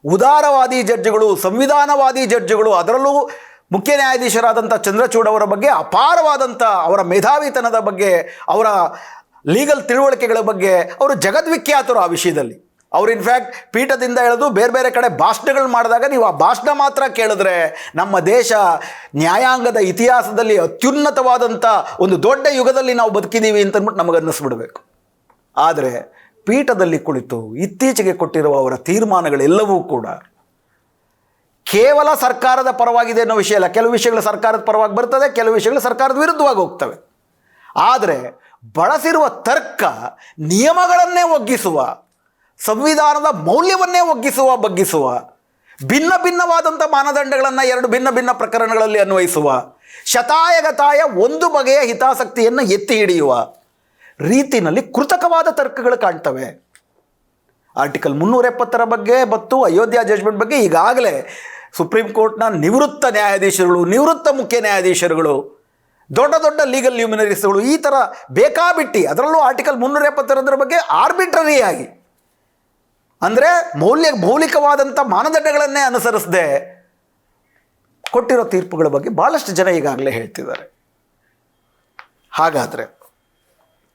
ಉದಾರವಾದಿ ಜಡ್ಜ್ಗಳು, ಸಂವಿಧಾನವಾದಿ ಜಡ್ಜ್ಗಳು. ಅದರಲ್ಲೂ ಮುಖ್ಯ ನ್ಯಾಯಾಧೀಶರಾದಂಥ ಚಂದ್ರಚೂಡ್ ಅವರ ಬಗ್ಗೆ ಅಪಾರವಾದಂಥ ಅವರ ಮೇಧಾವಿತನದ ಬಗ್ಗೆ, ಅವರ ಲೀಗಲ್ ತಿಳುವಳಿಕೆಗಳ ಬಗ್ಗೆ ಅವರು ಜಗದ್ವಿಖ್ಯಾತರು ಆ ವಿಷಯದಲ್ಲಿ. ಅವರು ಇನ್ಫ್ಯಾಕ್ಟ್ ಪೀಠದಿಂದ ಎಳೆದು ಬೇರೆ ಬೇರೆ ಕಡೆ ಭಾಷಣಗಳು ಮಾಡಿದಾಗ ನೀವು ಆ ಭಾಷಣ ಮಾತ್ರ ಕೇಳಿದ್ರೆ ನಮ್ಮ ದೇಶ ನ್ಯಾಯಾಂಗದ ಇತಿಹಾಸದಲ್ಲಿ ಅತ್ಯುನ್ನತವಾದಂಥ ಒಂದು ದೊಡ್ಡ ಯುಗದಲ್ಲಿ ನಾವು ಬದುಕಿದ್ದೀವಿ ಅಂತಂದ್ಬಿಟ್ಟು ನಮಗೆ ಅನ್ನಿಸ್ಬಿಡ್ಬೇಕು. ಆದರೆ ಪೀಠದಲ್ಲಿ ಕುಳಿತು ಇತ್ತೀಚೆಗೆ ಕೊಟ್ಟಿರುವ ಅವರ ತೀರ್ಮಾನಗಳೆಲ್ಲವೂ ಕೂಡ ಕೇವಲ ಸರ್ಕಾರದ ಪರವಾಗಿದೆ ಅನ್ನೋ ವಿಷಯ ಅಲ್ಲ. ಕೆಲವು ವಿಷಯಗಳು ಸರ್ಕಾರದ ಪರವಾಗಿ ಬರ್ತದೆ, ಕೆಲವು ವಿಷಯಗಳು ಸರ್ಕಾರದ ವಿರುದ್ಧವಾಗಿ ಹೋಗ್ತವೆ. ಆದರೆ ಬಳಸಿರುವ ತರ್ಕ ನಿಯಮಗಳನ್ನೇ ಒಗ್ಗಿಸುವ, ಸಂವಿಧಾನದ ಮೌಲ್ಯವನ್ನೇ ಬಗ್ಗಿಸುವ, ಭಿನ್ನ ಭಿನ್ನವಾದಂಥ ಮಾನದಂಡಗಳನ್ನು ಎರಡು ಭಿನ್ನ ಭಿನ್ನ ಪ್ರಕರಣಗಳಲ್ಲಿ ಅನ್ವಯಿಸುವ, ಶತಾಯಗತಾಯ ಒಂದು ಬಗೆಯ ಹಿತಾಸಕ್ತಿಯನ್ನು ಎತ್ತಿ ಹಿಡಿಯುವ ರೀತಿಯಲ್ಲಿ ಕೃತಕವಾದ ತರ್ಕಗಳು ಕಾಣ್ತವೆ. ಆರ್ಟಿಕಲ್ 370 ಬಗ್ಗೆ ಮತ್ತು ಅಯೋಧ್ಯ ಜಡ್ಜ್ಮೆಂಟ್ ಬಗ್ಗೆ ಈಗಾಗಲೇ ಸುಪ್ರೀಂ ಕೋರ್ಟ್ನ ನಿವೃತ್ತ ನ್ಯಾಯಾಧೀಶರುಗಳು, ನಿವೃತ್ತ ಮುಖ್ಯ ನ್ಯಾಯಾಧೀಶರುಗಳು, ದೊಡ್ಡ ದೊಡ್ಡ ಲೀಗಲ್ ಲ್ಯೂಮಿನರೀಸ್ಗಳು ಈ ಥರ ಬೇಕಾಬಿಟ್ಟಿ, ಅದರಲ್ಲೂ ಆರ್ಟಿಕಲ್ 370 ಬಗ್ಗೆ ಆರ್ಬಿಟ್ರರಿಯಾಗಿ, ಅಂದರೆ ಮೌಲಿಕವಾದಂಥ ಮಾನದಂಡಗಳನ್ನೇ ಅನುಸರಿಸದೆ ಕೊಟ್ಟಿರೋ ತೀರ್ಪುಗಳ ಬಗ್ಗೆ ಭಾಳಷ್ಟು ಜನ ಈಗಾಗಲೇ ಹೇಳ್ತಿದ್ದಾರೆ. ಹಾಗಾದರೆ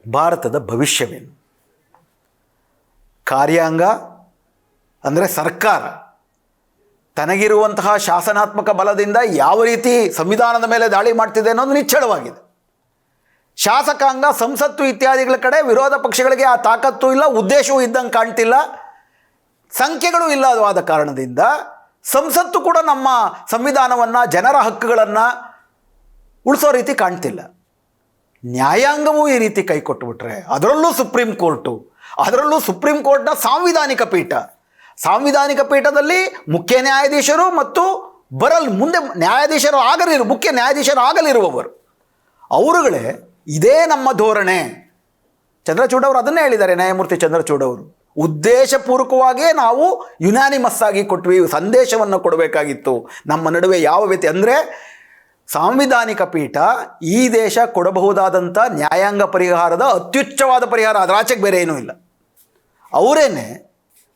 ಭಾರತದ ಭವಿಷ್ಯವೇನು? ಕಾರ್ಯಾಂಗ ಅಂದರೆ ಸರ್ಕಾರ ತನಗಿರುವಂತಹ ಶಾಸನಾತ್ಮಕ ಬಲದಿಂದ ಯಾವ ರೀತಿ ಸಂವಿಧಾನದ ಮೇಲೆ ದಾಳಿ ಮಾಡ್ತಿದೆ ಅನ್ನೋದು ನಿಚ್ಚಳವಾಗಿದೆ. ಶಾಸಕಾಂಗ, ಸಂಸತ್ತು ಇತ್ಯಾದಿಗಳ ಕಡೆ ವಿರೋಧ ಪಕ್ಷಗಳಿಗೆ ಆ ತಾಕತ್ತು ಇಲ್ಲ, ಉದ್ದೇಶವೂ ಇದ್ದಂಗೆ ಕಾಣ್ತಿಲ್ಲ, ಸಂಖ್ಯೆಗಳು ಇಲ್ಲವಾದ ಕಾರಣದಿಂದ ಸಂಸತ್ತು ಕೂಡ ನಮ್ಮ ಸಂವಿಧಾನವನ್ನು, ಜನರ ಹಕ್ಕುಗಳನ್ನು ಉಳಿಸೋ ರೀತಿ ಕಾಣ್ತಿಲ್ಲ. ನ್ಯಾಯಾಂಗವೂ ಈ ರೀತಿ ಕೈ ಕೊಟ್ಟುಬಿಟ್ರೆ, ಅದರಲ್ಲೂ ಸುಪ್ರೀಂ ಕೋರ್ಟ್ನ ಸಾಂವಿಧಾನಿಕ ಪೀಠದಲ್ಲಿ ಮುಖ್ಯ ನ್ಯಾಯಾಧೀಶರು ಮತ್ತು ಮುಂದೆ ಮುಖ್ಯ ನ್ಯಾಯಾಧೀಶರು ಆಗಲಿರುವವರು ಅವರುಗಳೇ ಇದೇ ನಮ್ಮ ಧೋರಣೆ. ಚಂದ್ರಚೂಡ್ ಅವರು ಅದನ್ನೇ ಹೇಳಿದ್ದಾರೆ, ನ್ಯಾಯಮೂರ್ತಿ ಚಂದ್ರಚೂಡ್ ಅವರು. ಉದ್ದೇಶಪೂರ್ವಕವಾಗಿಯೇ ನಾವು ಯುನಾನಿಮಸ್ ಆಗಿ ಕೊಟ್ವಿ, ಸಂದೇಶವನ್ನು ಕೊಡಬೇಕಾಗಿತ್ತು. ನಮ್ಮ ನಡುವೆ ಯಾವ ಅಂದರೆ ಸಾಂವಿಧಾನಿಕ ಪೀಠ ಈ ದೇಶ ಕೊಡಬಹುದಾದಂಥ ನ್ಯಾಯಾಂಗ ಪರಿಹಾರದ ಅತ್ಯುಚ್ಚವಾದ ಪರಿಹಾರ, ಅದರ ಆಚೆಗೆ ಬೇರೆ ಏನೂ ಇಲ್ಲ. ಅವರೇನೆ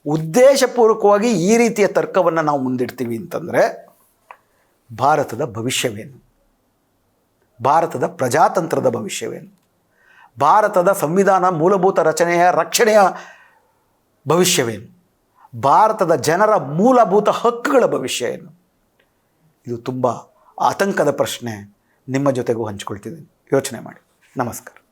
ಉದ್ದೇಶಪೂರ್ವಕವಾಗಿ ಈ ರೀತಿಯ ತರ್ಕವನ್ನು ನಾವು ಮುಂದಿಡ್ತೀವಿ ಅಂತಂದರೆ ಭಾರತದ ಭವಿಷ್ಯವೇನು? ಭಾರತದ ಪ್ರಜಾತಂತ್ರದ ಭವಿಷ್ಯವೇನು? ಭಾರತದ ಸಂವಿಧಾನ ಮೂಲಭೂತ ರಕ್ಷಣೆಯ ಭವಿಷ್ಯವೇನು? ಭಾರತದ ಜನರ ಮೂಲಭೂತ ಹಕ್ಕುಗಳ ಭವಿಷ್ಯ ಏನು? ಇದು ತುಂಬ ಆತಂಕದ ಪ್ರಶ್ನೆ. ನಿಮ್ಮ ಜೊತೆಗೂ ಹಂಚ್ಕೊಳ್ತಿದ್ದೀನಿ, ಯೋಚನೆ ಮಾಡಿ. ನಮಸ್ಕಾರ.